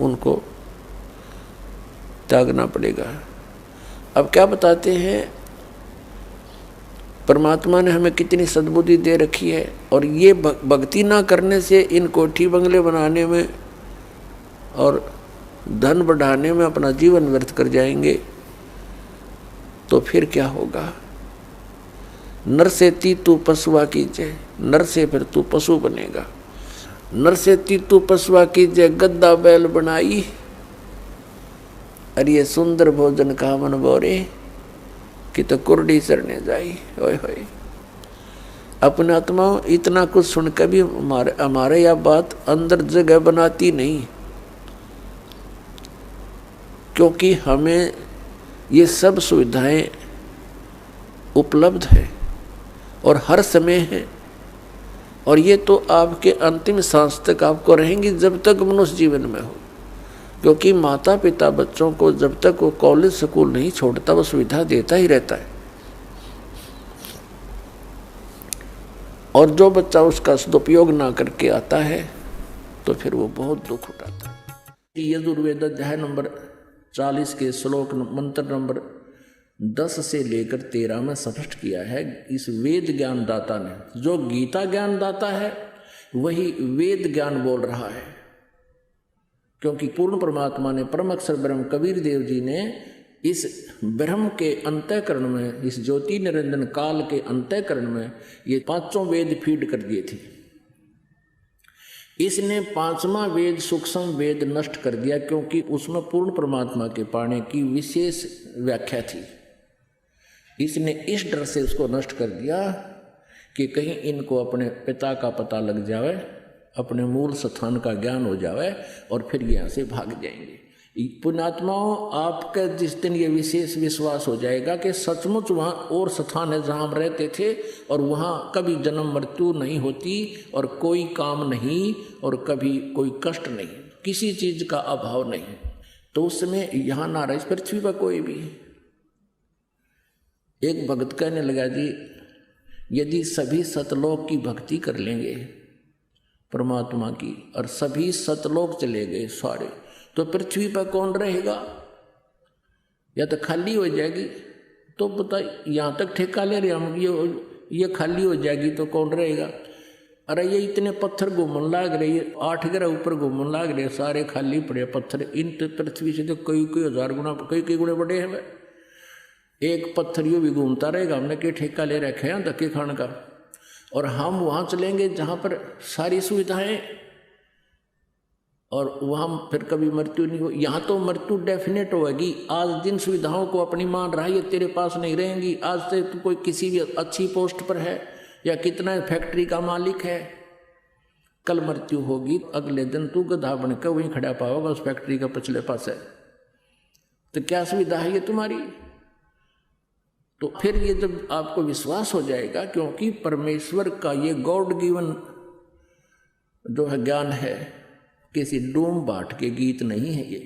उनको त्यागना पड़ेगा। अब क्या बताते हैं, परमात्मा ने हमें कितनी सद्बुद्धि दे रखी है, और ये भक्ति ना करने से इन कोठी बंगले बनाने में और धन बढ़ाने में अपना जीवन व्यर्थ कर जाएंगे, तो फिर क्या होगा। नर से तू पशुआ कीजिए, नर से फिर तू पशु बनेगा। नर से तू पशुआ कीजिए, गद्दा बैल बनाई, अरे ये सुंदर भोजन का मन बोरे कि तो कुर्डी चरने जाई। ओए होए, अपने आत्मा इतना कुछ सुनकर भी हमारे यह बात अंदर जगह बनाती नहीं, क्योंकि हमें ये सब सुविधाएं उपलब्ध है और हर समय है, और ये तो आपके अंतिम सांस तक आपको रहेंगी जब तक मनुष्य जीवन में हो। क्योंकि माता पिता बच्चों को जब तक वो कॉलेज स्कूल नहीं छोड़ता वो सुविधा देता ही रहता है, और जो बच्चा उसका सदुपयोग ना करके आता है तो फिर वो बहुत दुख उठाता है। यजुर्वेद अध्याय नंबर 40 के श्लोक मंत्र नंबर 10 से लेकर 13 में स्पष्ट किया है। इस वेद ज्ञान दाता ने, जो गीता ज्ञान दाता है वही वेद ज्ञान बोल रहा है, क्योंकि पूर्ण परमात्मा ने परम अक्षर ब्रह्म कबीर देव जी ने इस ब्रह्म के अंतःकरण में, इस ज्योति निरंजन काल के अंतःकरण में ये 5 वेद फीड कर दिए थे। इसने 5वां वेद सूक्ष्म वेद नष्ट कर दिया, क्योंकि उसमें पूर्ण परमात्मा के पाने की विशेष व्याख्या थी। इसने इस डर से उसको नष्ट कर दिया कि कहीं इनको अपने पिता का पता लग जाए, अपने मूल स्थान का ज्ञान हो जाए और फिर यहाँ से भाग जाएंगे। पुण्यात्माओं, आपका जिस दिन ये विशेष विश्वास हो जाएगा कि सचमुच वहाँ और स्थान है जहाँ हम रहते थे और वहाँ कभी जन्म मृत्यु नहीं होती और कोई काम नहीं और कभी कोई कष्ट नहीं, किसी चीज का अभाव नहीं, तो उस समय यहाँ ना रहे पृथ्वी पर कोई भी। एक भक्त कहने लगा, जी यदि सभी सतलोक की भक्ति कर लेंगे परमात्मा की और सभी सतलोक चले गए सारे, तो पृथ्वी पर कौन रहेगा? या तो खाली हो जाएगी। तो पता यहाँ तक ठेका ले रहे हम, ये खाली हो जाएगी तो कौन रहेगा? अरे ये इतने पत्थर घूमन लाग रहे, 8 ग्रह ऊपर घूमन लाग रहे, सारे खाली पड़े पत्थर। इन पृथ्वी से तो कई कई हजार गुना, कई गुणे बड़े हैं। एक पत्थर यूँ भी घूमता रहेगा, हमने क्या ठेका ले रखे हैं धक्के खाने का। और हम वहाँ चलेंगे जहाँ पर सारी सुविधाएं और वहाँ फिर कभी मृत्यु नहीं हो। यहाँ तो मृत्यु डेफिनेट होगी। आज जिन सुविधाओं को अपनी मान रहा है ये तेरे पास नहीं रहेंगी। आज से तू कोई किसी भी अच्छी पोस्ट पर है या कितना फैक्ट्री का मालिक है, कल मृत्यु होगी, अगले दिन तू गधा बनकर वहीं खड़ा पाओगा उस फैक्ट्री का पिछले पास है। तो क्या सुविधा है ये तुम्हारी? तो फिर ये जब आपको विश्वास हो जाएगा, क्योंकि परमेश्वर का ये गॉड गिवन जो है ज्ञान है, किसी डूम बाट के गीत नहीं है ये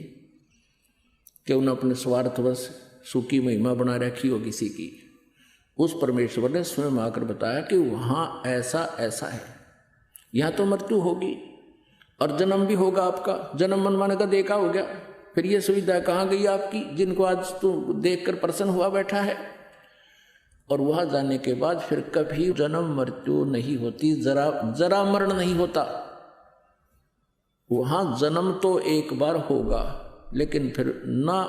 कि उन्हें अपने स्वार्थवश सुखी महिमा बना रखी हो किसी की। उस परमेश्वर ने स्वयं आकर बताया कि वहाँ ऐसा ऐसा है, यहाँ तो मृत्यु होगी और जन्म भी होगा आपका। जन्म मनमाने का देखा हो गया, फिर ये सुविधा कहाँ गई आपकी जिनको आज तू देखकर प्रसन्न हुआ बैठा है। और वहाँ जाने के बाद फिर कभी जन्म मृत्यु नहीं होती, जरा मरण नहीं होता। वहाँ जन्म तो एक बार होगा, लेकिन फिर ना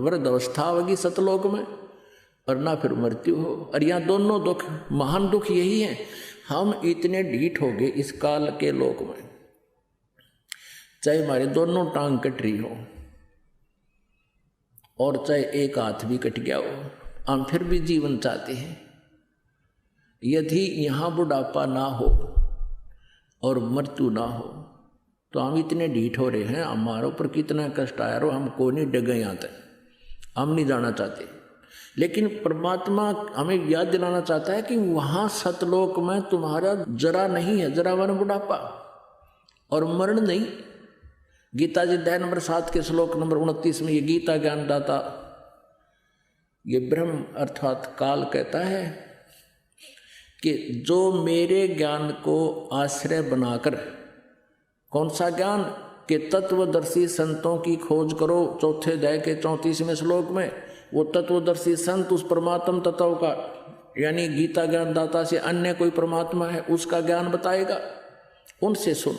वृद्ध अवस्था होगी सतलोक में और ना फिर मृत्यु हो। और यहाँ दोनों दुख, महान दुख यही है, हम इतने ढीठ हो गए इस काल के लोक में, चाहे हमारे दोनों टांग कट रही हो और चाहे एक हाथ भी कट गया हो, हम फिर भी जीवन चाहते हैं। यदि यहाँ बुढ़ापा ना हो और मृत्यु ना हो तो हम इतने ढीठ हो रहे हैं, हमारे ऊपर कितना कष्ट आया रो, हमको नहीं डगे यहाँ तक, हम नहीं जाना चाहते। लेकिन परमात्मा हमें याद दिलाना चाहता है कि वहाँ सतलोक में तुम्हारा जरा नहीं है, जरा वन बुढ़ापा और मरण नहीं। गीता जी अध्याय नंबर 7 के श्लोक नंबर 29 में ये गीता ज्ञानदाता, ये ब्रह्म अर्थात काल कहता है कि जो मेरे ज्ञान को आश्रय बनाकर, कौन सा ज्ञान? कि तत्वदर्शी संतों की खोज करो। चौथे अध्याय के 34वें श्लोक में वो तत्वदर्शी संत उस परमात्म तत्व का, यानी गीता ज्ञानदाता से अन्य कोई परमात्मा है उसका ज्ञान बताएगा, उनसे सुन।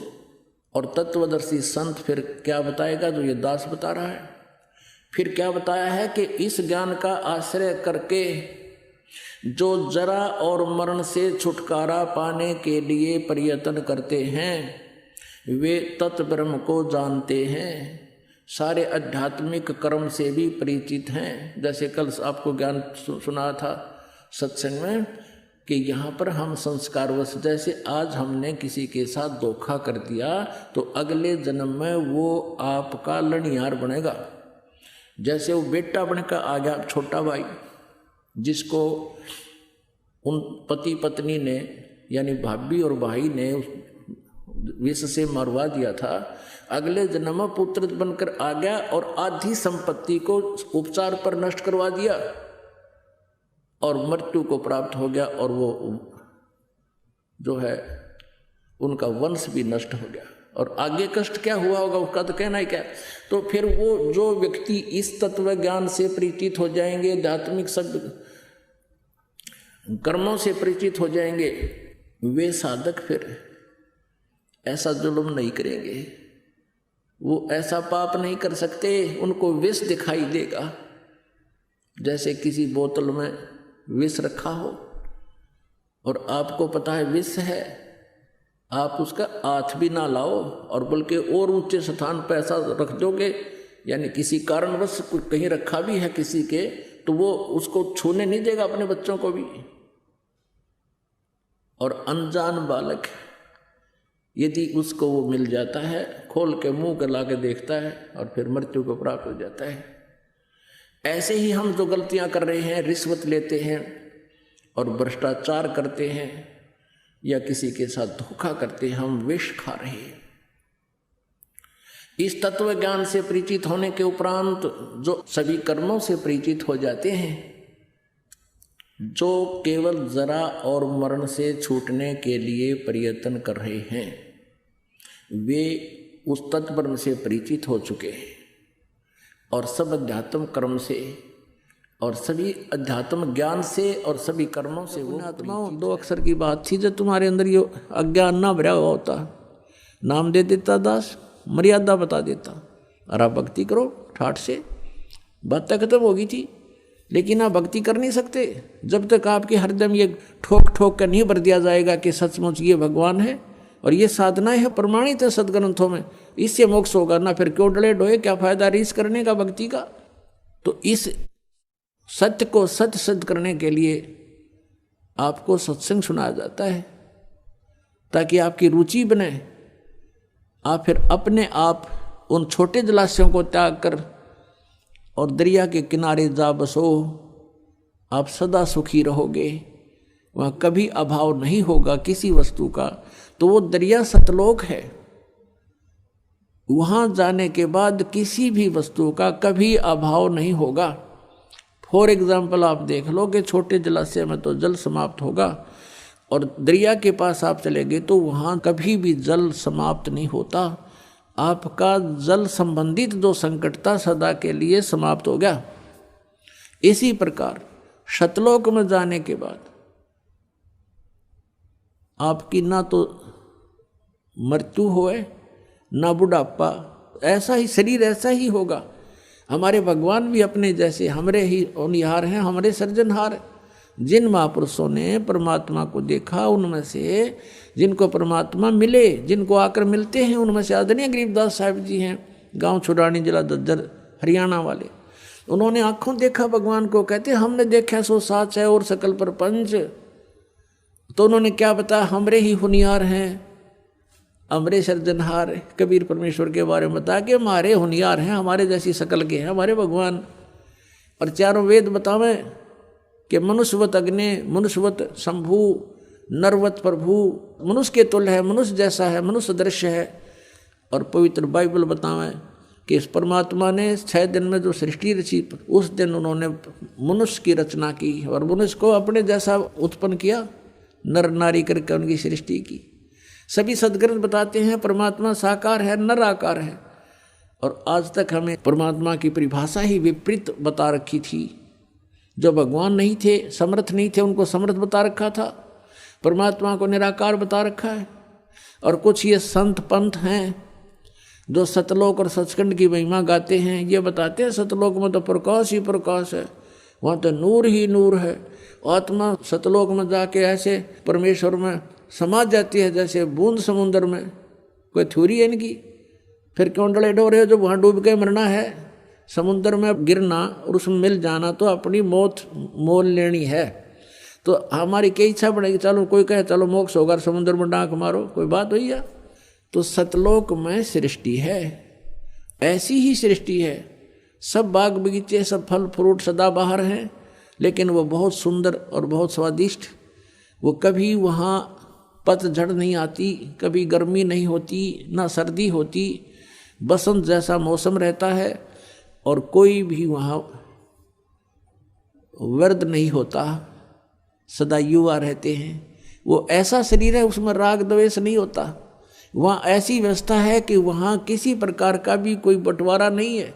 और तत्वदर्शी संत फिर क्या बताएगा? जो ये दास बता रहा है। फिर क्या बताया है कि इस ज्ञान का आश्रय करके जो जरा और मरण से छुटकारा पाने के लिए प्रयत्न करते हैं वे तत्ब्रह्म को जानते हैं, सारे आध्यात्मिक कर्म से भी परिचित हैं। जैसे कल आपको ज्ञान सुना था सत्संग में कि यहाँ पर हम संस्कारवश, जैसे आज हमने किसी के साथ धोखा कर दिया तो अगले जन्म में वो आपका लड़ियार बनेगा। जैसे वो बेटा बनकर आ गया छोटा भाई, जिसको उन पति पत्नी ने यानी भाभी और भाई ने विष से मरवा दिया था, अगले जन्म में पुत्र बनकर आ गया और आधी संपत्ति को उपचार पर नष्ट करवा दिया और मृत्यु को प्राप्त हो गया और वो जो है उनका वंश भी नष्ट हो गया। और आगे कष्ट क्या हुआ होगा उसका तो कहना ही क्या। तो फिर वो जो व्यक्ति इस तत्व ज्ञान से परिचित हो जाएंगे, आध्यात्मिक सब कर्मों से परिचित हो जाएंगे, वे साधक फिर ऐसा जुल्म नहीं करेंगे, वो ऐसा पाप नहीं कर सकते। उनको विष दिखाई देगा, जैसे किसी बोतल में विष रखा हो और आपको पता है विष है, आप उसका हाथ भी ना लाओ और बल्कि और ऊंचे स्थान पर ऐसा रख दोगे, यानी किसी कारणवश कहीं रखा भी है किसी के, तो वो उसको छूने नहीं देगा अपने बच्चों को भी। और अनजान बालक यदि उसको वो मिल जाता है, खोल के मुंह के ला के देखता है और फिर मृत्यु को प्राप्त हो जाता है। ऐसे ही हम जो गलतियां कर रहे हैं, रिश्वत लेते हैं और भ्रष्टाचार करते हैं या किसी के साथ धोखा करते हैं, हम विष खा रहे हैं। इस तत्व ज्ञान से परिचित होने के उपरांत जो सभी कर्मों से परिचित हो जाते हैं, जो केवल जरा और मरण से छूटने के लिए प्रयत्न कर रहे हैं, वे उस तत्व से परिचित हो चुके हैं और सब अध्यात्म कर्म से और सभी अध्यात्म ज्ञान से और सभी कर्मों से वो आत्माओं। दो अक्षर की बात थी, जब तुम्हारे अंदर ये अज्ञान ना भरा हुआ होता, नाम दे देता दास, मर्यादा बता देता, और आप भक्ति करो ठाठ से, बात तक खत्म होगी थी। लेकिन आप भक्ति कर नहीं सकते जब तक आपके हरदम ये ठोक ठोक कर नहीं भर दिया जाएगा कि सचमुच ये भगवान है और ये साधनाएं है, प्रमाणित है सदग्रंथों में, इससे मोक्ष होगा ना। फिर क्यों डले डोए, क्या फायदा रीस करने का भक्ति का। तो इस सत्य को सत्य सिद्ध करने के लिए आपको सत्संग सुनाया जाता है, ताकि आपकी रुचि बने। आप फिर अपने आप उन छोटे जलाशयों को त्याग कर और दरिया के किनारे जा बसो, आप सदा सुखी रहोगे, वहाँ कभी अभाव नहीं होगा किसी वस्तु का। तो वो दरिया सतलोक है, वहाँ जाने के बाद किसी भी वस्तु का कभी अभाव नहीं होगा। फॉर एग्जाम्पल आप देख लो कि छोटे जलाशय में तो जल समाप्त होगा और दरिया के पास आप चले गए तो वहाँ कभी भी जल समाप्त नहीं होता। आपका जल संबंधित जो संकट था सदा के लिए समाप्त हो गया। इसी प्रकार शतलोक में जाने के बाद आपकी ना तो मृत्यु होए ना बुढ़ापा, ऐसा ही शरीर ऐसा ही होगा। हमारे भगवान भी अपने जैसे हमरे ही होनिहार हैं, हमरे सृजनहार। जिन महापुरुषों ने परमात्मा को देखा, उनमें से जिनको परमात्मा मिले, जिनको आकर मिलते हैं, उनमें से आदरणीय गरीबदास साहिब जी हैं, गांव छुड़ानी, जिला दद्दर, हरियाणा वाले। उन्होंने आंखों देखा भगवान को, कहते हमने देखा सो साच है और सकल प्रपंच। तो उन्होंने क्या बताया, हमरे ही होनिहार हैं, हमरे सृजनहार। कबीर परमेश्वर के बारे में बता कि हमारे होनिहार हैं, हमारे जैसी शकल के हैं हमारे भगवान। और चारों वेद बतावें कि मनुष्यवत अग्नि, मनुष्यवत शंभु, नरवत प्रभु, मनुष्य के तुल्य है, मनुष्य जैसा है, मनुष्य दृश्य है। और पवित्र बाइबल बतावें कि इस परमात्मा ने 6 दिन में जो सृष्टि रची, उस दिन उन्होंने मनुष्य की रचना की और मनुष्य को अपने जैसा उत्पन्न किया, नर नारी करके उनकी सृष्टि की। सभी सदग्रंथ बताते हैं परमात्मा साकार है, निराकार है। और आज तक हमें परमात्मा की परिभाषा ही विपरीत बता रखी थी। जो भगवान नहीं थे, समर्थ नहीं थे, उनको समर्थ बता रखा था, परमात्मा को निराकार बता रखा है। और कुछ ये संत पंथ हैं जो सतलोक और सचखंड की महिमा गाते हैं, ये बताते हैं सतलोक में तो प्रकाश ही प्रकाश है, वहाँ तो नूर ही नूर है। आत्मा सतलोक में जाके ऐसे परमेश्वर में समा जाती है जैसे बूंद समुद्र में। कोई थ्योरी है इनकी? फिर क्यों डले डोरे हो? जब वहाँ डूब के मरना है, समुद्र में गिरना और उसमें मिल जाना, तो अपनी मौत मोल लेनी है। तो हमारी क्या इच्छा बढ़ेगी, चलो कोई कहे चलो मोक्ष होगा, समुद्र में डांक मारो, कोई बात हुई है? तो सतलोक में सृष्टि है, ऐसी ही सृष्टि है। सब बाग बगीचे, सब फल फ्रूट सदाबहार हैं, लेकिन वो बहुत सुंदर और बहुत स्वादिष्ट। वो कभी वहाँ पतझड़ नहीं आती, कभी गर्मी नहीं होती, ना सर्दी होती, बसंत जैसा मौसम रहता है। और कोई भी वहाँ वर्द नहीं होता, सदा युवा रहते हैं। वो ऐसा शरीर है, उसमें राग द्वेष नहीं होता। वहाँ ऐसी व्यवस्था है कि वहाँ किसी प्रकार का भी कोई बंटवारा नहीं है।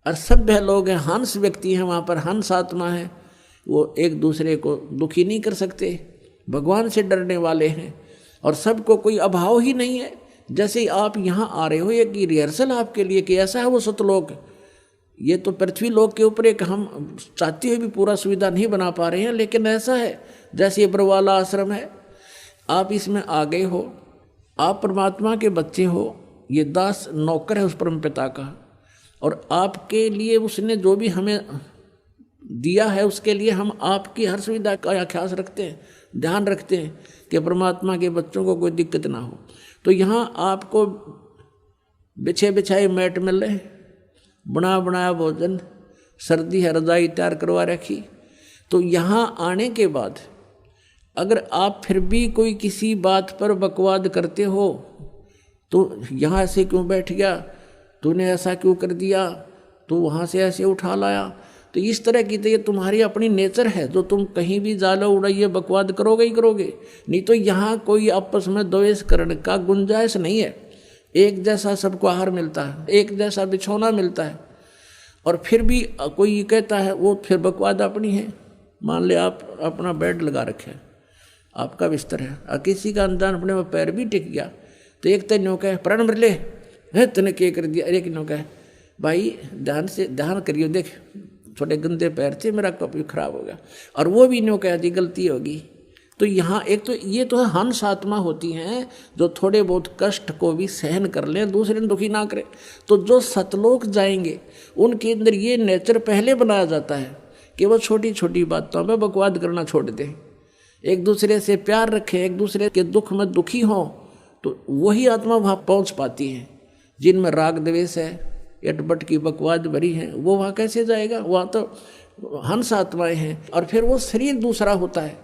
और सभ्य लोग हैं, हंस व्यक्ति हैं, वहाँ पर हंस आत्मा है, वो एक दूसरे को दुखी नहीं कर सकते, भगवान से डरने वाले हैं। और सबको कोई अभाव ही नहीं है। जैसे आप यहाँ आ रहे हो, एक रिहर्सल आपके लिए कि ऐसा है वो सतलोक। ये तो पृथ्वी लोक के ऊपर एक हम चाहते हुए भी पूरा सुविधा नहीं बना पा रहे हैं, लेकिन ऐसा है जैसे ये बरवाला आश्रम है, आप इसमें आ गए हो, आप परमात्मा के बच्चे हो, ये दास नौकर है उस परम पिता का। और आपके लिए उसने जो भी हमें दिया है, उसके लिए हम आपकी हर सुविधा का ख्याल रखते हैं। ध्यान रखते हैं कि परमात्मा के बच्चों को कोई दिक्कत ना हो। तो यहाँ आपको बिछे बिछाए मैट मिल रहे, बना बनाया भोजन, सर्दी है रजाई तैयार करवा रखी। तो यहाँ आने के बाद अगर आप फिर भी कोई किसी बात पर बकवाद करते हो, तो यहाँ ऐसे क्यों बैठ गया, तूने ऐसा क्यों कर दिया, तो वहाँ से ऐसे उठा लाया, तो इस तरह की तो ये तुम्हारी अपनी नेचर है, जो तुम कहीं भी जाला उड़ाइए बकवाद करोगे ही करोगे। नहीं तो यहाँ कोई आपस में द्वेष करने का गुंजाइश नहीं है। एक जैसा सबको आहार मिलता है, एक जैसा बिछौना मिलता है। और फिर भी कोई कहता है वो फिर बकवाद अपनी है। मान ले आप अपना बेड लगा रखे है, आपका बिस्तर है, और किसी का अनजान अपने में पैर भी टिक गया, तो एक तन्यों कहे प्राण मर ले है, तूने क्या कर दिया। एक नो कहे भाई ध्यान से ध्यान करियो, देख थोड़े गंदे पैर थे, मेरा कप खराब हो गया। और वो भी नो कह दी गलती होगी। तो यहाँ एक तो ये तो हंस आत्मा होती हैं जो थोड़े बहुत कष्ट को भी सहन कर लें, दूसरे ने दुखी ना करें। तो जो सतलोक जाएंगे उनके अंदर ये नेचर पहले बनाया जाता है कि वो छोटी छोटी बातों में बकवाद करना छोड़ दें, एक दूसरे से प्यार रखें, एक दूसरे के दुख में दुखी हों। तो वही आत्मा वहाँ पहुँच पाती है। जिनमें राग द्वेष है, एटबट की बकवाद भरी है, वो वहाँ कैसे जाएगा। वहाँ तो हंस आत्माएं हैं। और फिर वो शरीर दूसरा होता है।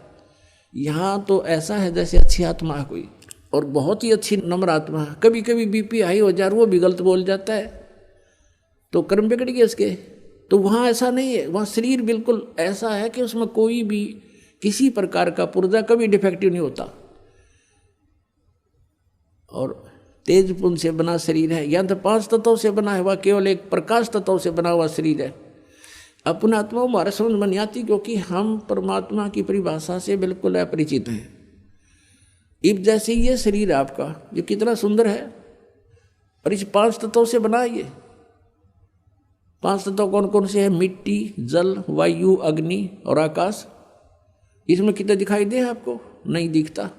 यहाँ तो ऐसा है जैसे अच्छी आत्मा है कोई, और बहुत ही अच्छी नम्र आत्मा है। कभी कभी बीपी हाई हो जाए, वो भी गलत बोल जाता है, तो कर्म बिगड़ गए उसके। तो वहाँ ऐसा नहीं है, वहाँ शरीर बिल्कुल ऐसा है कि उसमें कोई भी किसी प्रकार का पुर्जा कभी डिफेक्टिव नहीं होता। और तेज पुंज से बना शरीर है, या तो 5 तत्वों से बना है, वह केवल एक प्रकाश तत्व से बना हुआ शरीर है। अपना आत्मा हमारे समझ में नहीं आती, क्योंकि हम परमात्मा की परिभाषा से बिल्कुल अपरिचित हैं। इब जैसे ये शरीर आपका, ये कितना सुंदर है, और इस 5 तत्वों से बना है। ये 5 तत्व कौन कौन से हैं? मिट्टी, जल, वायु, अग्नि और आकाश। इसमें कितना दिखाई दे आपको? नहीं दिखता।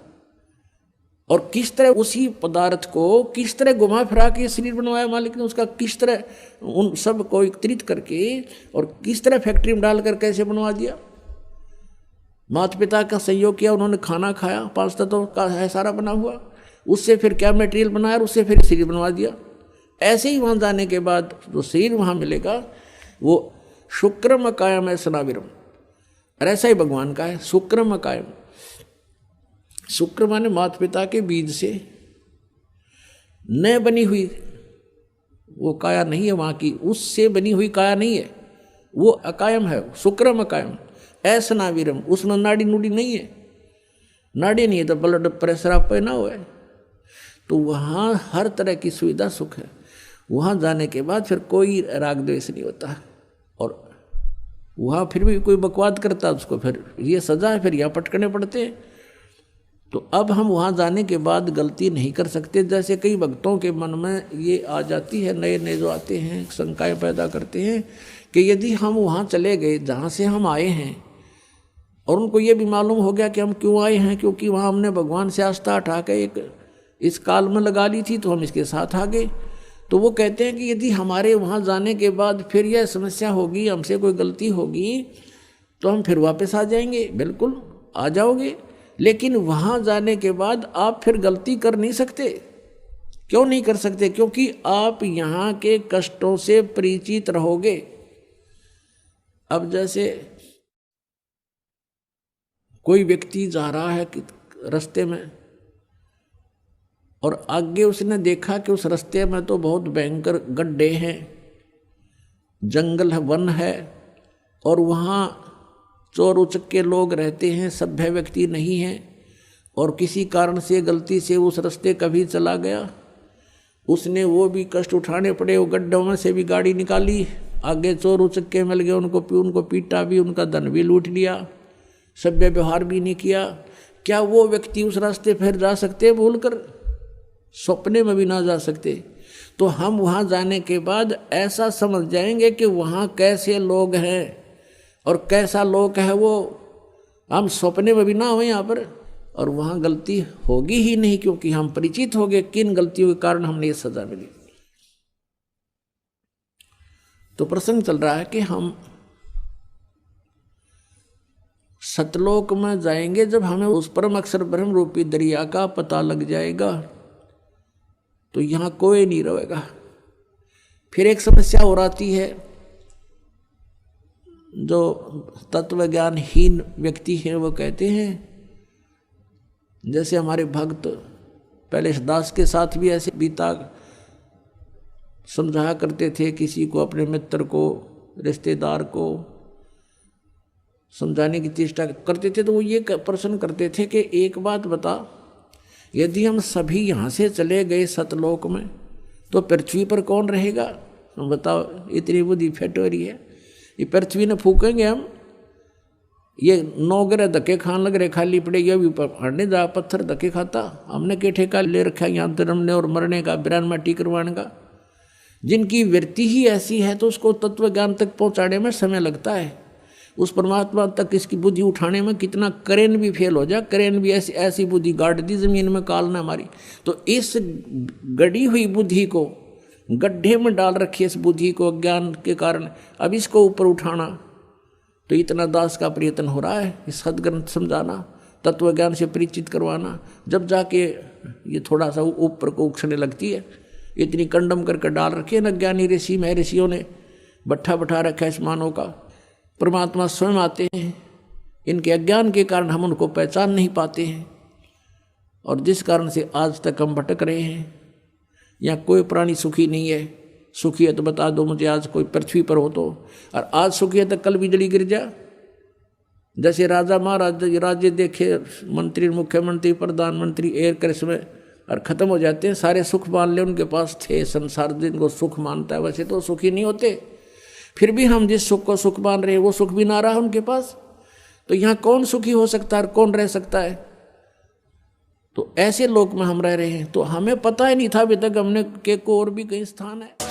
और किस तरह उसी पदार्थ को किस तरह घुमा फिरा के शरीर बनवाया मालिक ने, उसका किस तरह उन सब को एकत्रित करके और किस तरह फैक्ट्री में डालकर कैसे बनवा दिया। माता पिता का सहयोग किया, उन्होंने खाना खाया, 5 तत्वों का है सारा बना हुआ, उससे फिर क्या मटेरियल बनाया और उससे फिर शरीर बनवा दिया। ऐसे ही वहाँ जाने के बाद जो शरीर वहाँ मिलेगा वो शुक्रम कायम है सनाविरम, और ऐसा ही भगवान का है शुक्रम कायम। शुक्र माने माता पिता के बीज से न बनी हुई वो काया नहीं है वहाँ की, उससे बनी हुई काया नहीं है, वो अकायम है, शुक्रम अकायम। ऐसा नावीरम, उसमें नाड़ी नूड़ी नहीं है, नाड़ी नहीं है तो ब्लड प्रेशर आप पे ना हो। तो वहाँ हर तरह की सुविधा सुख है। वहाँ जाने के बाद फिर कोई राग द्वेष नहीं होता, और वहाँ फिर भी कोई बकवाद करता है उसको फिर ये सजा है, फिर यहाँ पटकने पड़ते हैं। तो अब हम वहाँ जाने के बाद गलती नहीं कर सकते। जैसे कई भक्तों के मन में ये आ जाती है, नए नए जो आते हैं शंकाएं पैदा करते हैं कि यदि हम वहाँ चले गए जहाँ से हम आए हैं, और उनको ये भी मालूम हो गया कि हम क्यों आए हैं, क्योंकि वहाँ हमने भगवान से आस्था उठा के एक इस काल में लगा ली थी, तो हम इसके साथ आ गए। तो वो कहते हैं कि यदि हमारे वहाँ जाने के बाद फिर यह समस्या होगी, हमसे कोई गलती होगी, तो हम फिर वापस आ जाएंगे। बिल्कुल आ जाओगे, लेकिन वहाँ जाने के बाद आप फिर गलती कर नहीं सकते। क्यों नहीं कर सकते? क्योंकि आप यहाँ के कष्टों से परिचित रहोगे। अब जैसे कोई व्यक्ति जा रहा है रास्ते में, और आगे उसने देखा कि उस रास्ते में तो बहुत भयंकर गड्ढे हैं, जंगल है, वन है, और वहाँ चोर उचक्के लोग रहते हैं, सभ्य व्यक्ति नहीं है, और किसी कारण से गलती से उस रास्ते कभी चला गया, उसने वो भी कष्ट उठाने पड़े, वो गड्ढों में से भी गाड़ी निकाली, आगे चोर उचक्के मिल गए, उनको पीटा भी, उनका धन भी लूट लिया, सभ्य व्यवहार भी नहीं किया। क्या वो व्यक्ति उस रास्ते फिर जा सकते? भूल कर सपने में भी ना जा सकते। तो हम वहाँ जाने के बाद ऐसा समझ जाएंगे कि वहाँ कैसे लोग हैं और कैसा लोग है वो, हम सपने में भी ना हो यहाँ पर, और वहाँ गलती होगी ही नहीं, क्योंकि हम परिचित हो गए किन गलतियों के कारण हमने ये सजा मिली। तो प्रसंग चल रहा है कि हम सतलोक में जाएंगे जब हमें उस परम अक्षर ब्रह्म रूपी दरिया का पता लग जाएगा तो यहाँ कोई नहीं रहेगा। फिर एक समस्या और आती है, जो तत्व ज्ञानहीन व्यक्ति हैं वो कहते हैं, जैसे हमारे भक्त पहले दास के साथ भी ऐसे बीता समझाया करते थे, किसी को अपने मित्र को रिश्तेदार को समझाने की चेष्टा करते थे तो वो ये प्रश्न करते थे कि एक बात बता, यदि हम सभी यहाँ से चले गए सतलोक में तो पृथ्वी पर कौन रहेगा? बताओ, इतनी बुद्धि फेट हो रही है, ये पृथ्वी ने फूकेंगे हम, ये 9 ग्रह धक्के खान लग रहे, खाली पड़े, ये भी हड़ने जा पत्थर धक्के खाता। हमने के ठेका ले रखा है यहाँ जन्मने और मरने का, बिरान माटी करवाने का। जिनकी वृत्ति ही ऐसी है तो उसको तत्व ज्ञान तक पहुँचाने में समय लगता है। उस परमात्मा तक इसकी बुद्धि उठाने में कितना करेन भी फेल हो जाए, करेन भी ऐसी बुद्धि गाड़ दी जमीन में काल ने हमारी। तो इस गड़ी हुई बुद्धि को गड्ढे में डाल रखी, इस बुद्धि को अज्ञान के कारण, अब इसको ऊपर उठाना तो इतना दास का प्रयत्न हो रहा है, इस सदग्रंथ समझाना, तत्व ज्ञान से परिचित करवाना, जब जाके ये थोड़ा सा ऊपर को उछलने लगती है। इतनी कंडम करके डाल रखी है न ज्ञानी ऋषि में, ऋषियों ने बट्ठा बैठा रखा है इस मानव का। परमात्मा स्वयं आते हैं, इनके अज्ञान के कारण हम उनको पहचान नहीं पाते हैं, और जिस कारण से आज तक हम भटक रहे हैं। यहाँ कोई प्राणी सुखी नहीं है। सुखी है तो बता दो मुझे, आज कोई पृथ्वी पर हो तो। और आज सुखी है तो कल बिजली गिर जा। जैसे राजा महाराज राज्य देखे, मंत्री मुख्यमंत्री प्रधानमंत्री एयर क्रैश में और ख़त्म हो जाते हैं, सारे सुख मान ले उनके पास थे, संसार जिनको सुख मानता है वैसे तो सुखी नहीं होते। फिर भी हम जिस सुख को सुख मान रहे हैं वो सुख भी ना रहा उनके पास, तो यहाँ कौन सुखी हो सकता है और कौन रह सकता है? तो ऐसे लोक में हम रह रहे हैं, तो हमें पता ही नहीं था अभी तक हमने के को और भी कई स्थान है।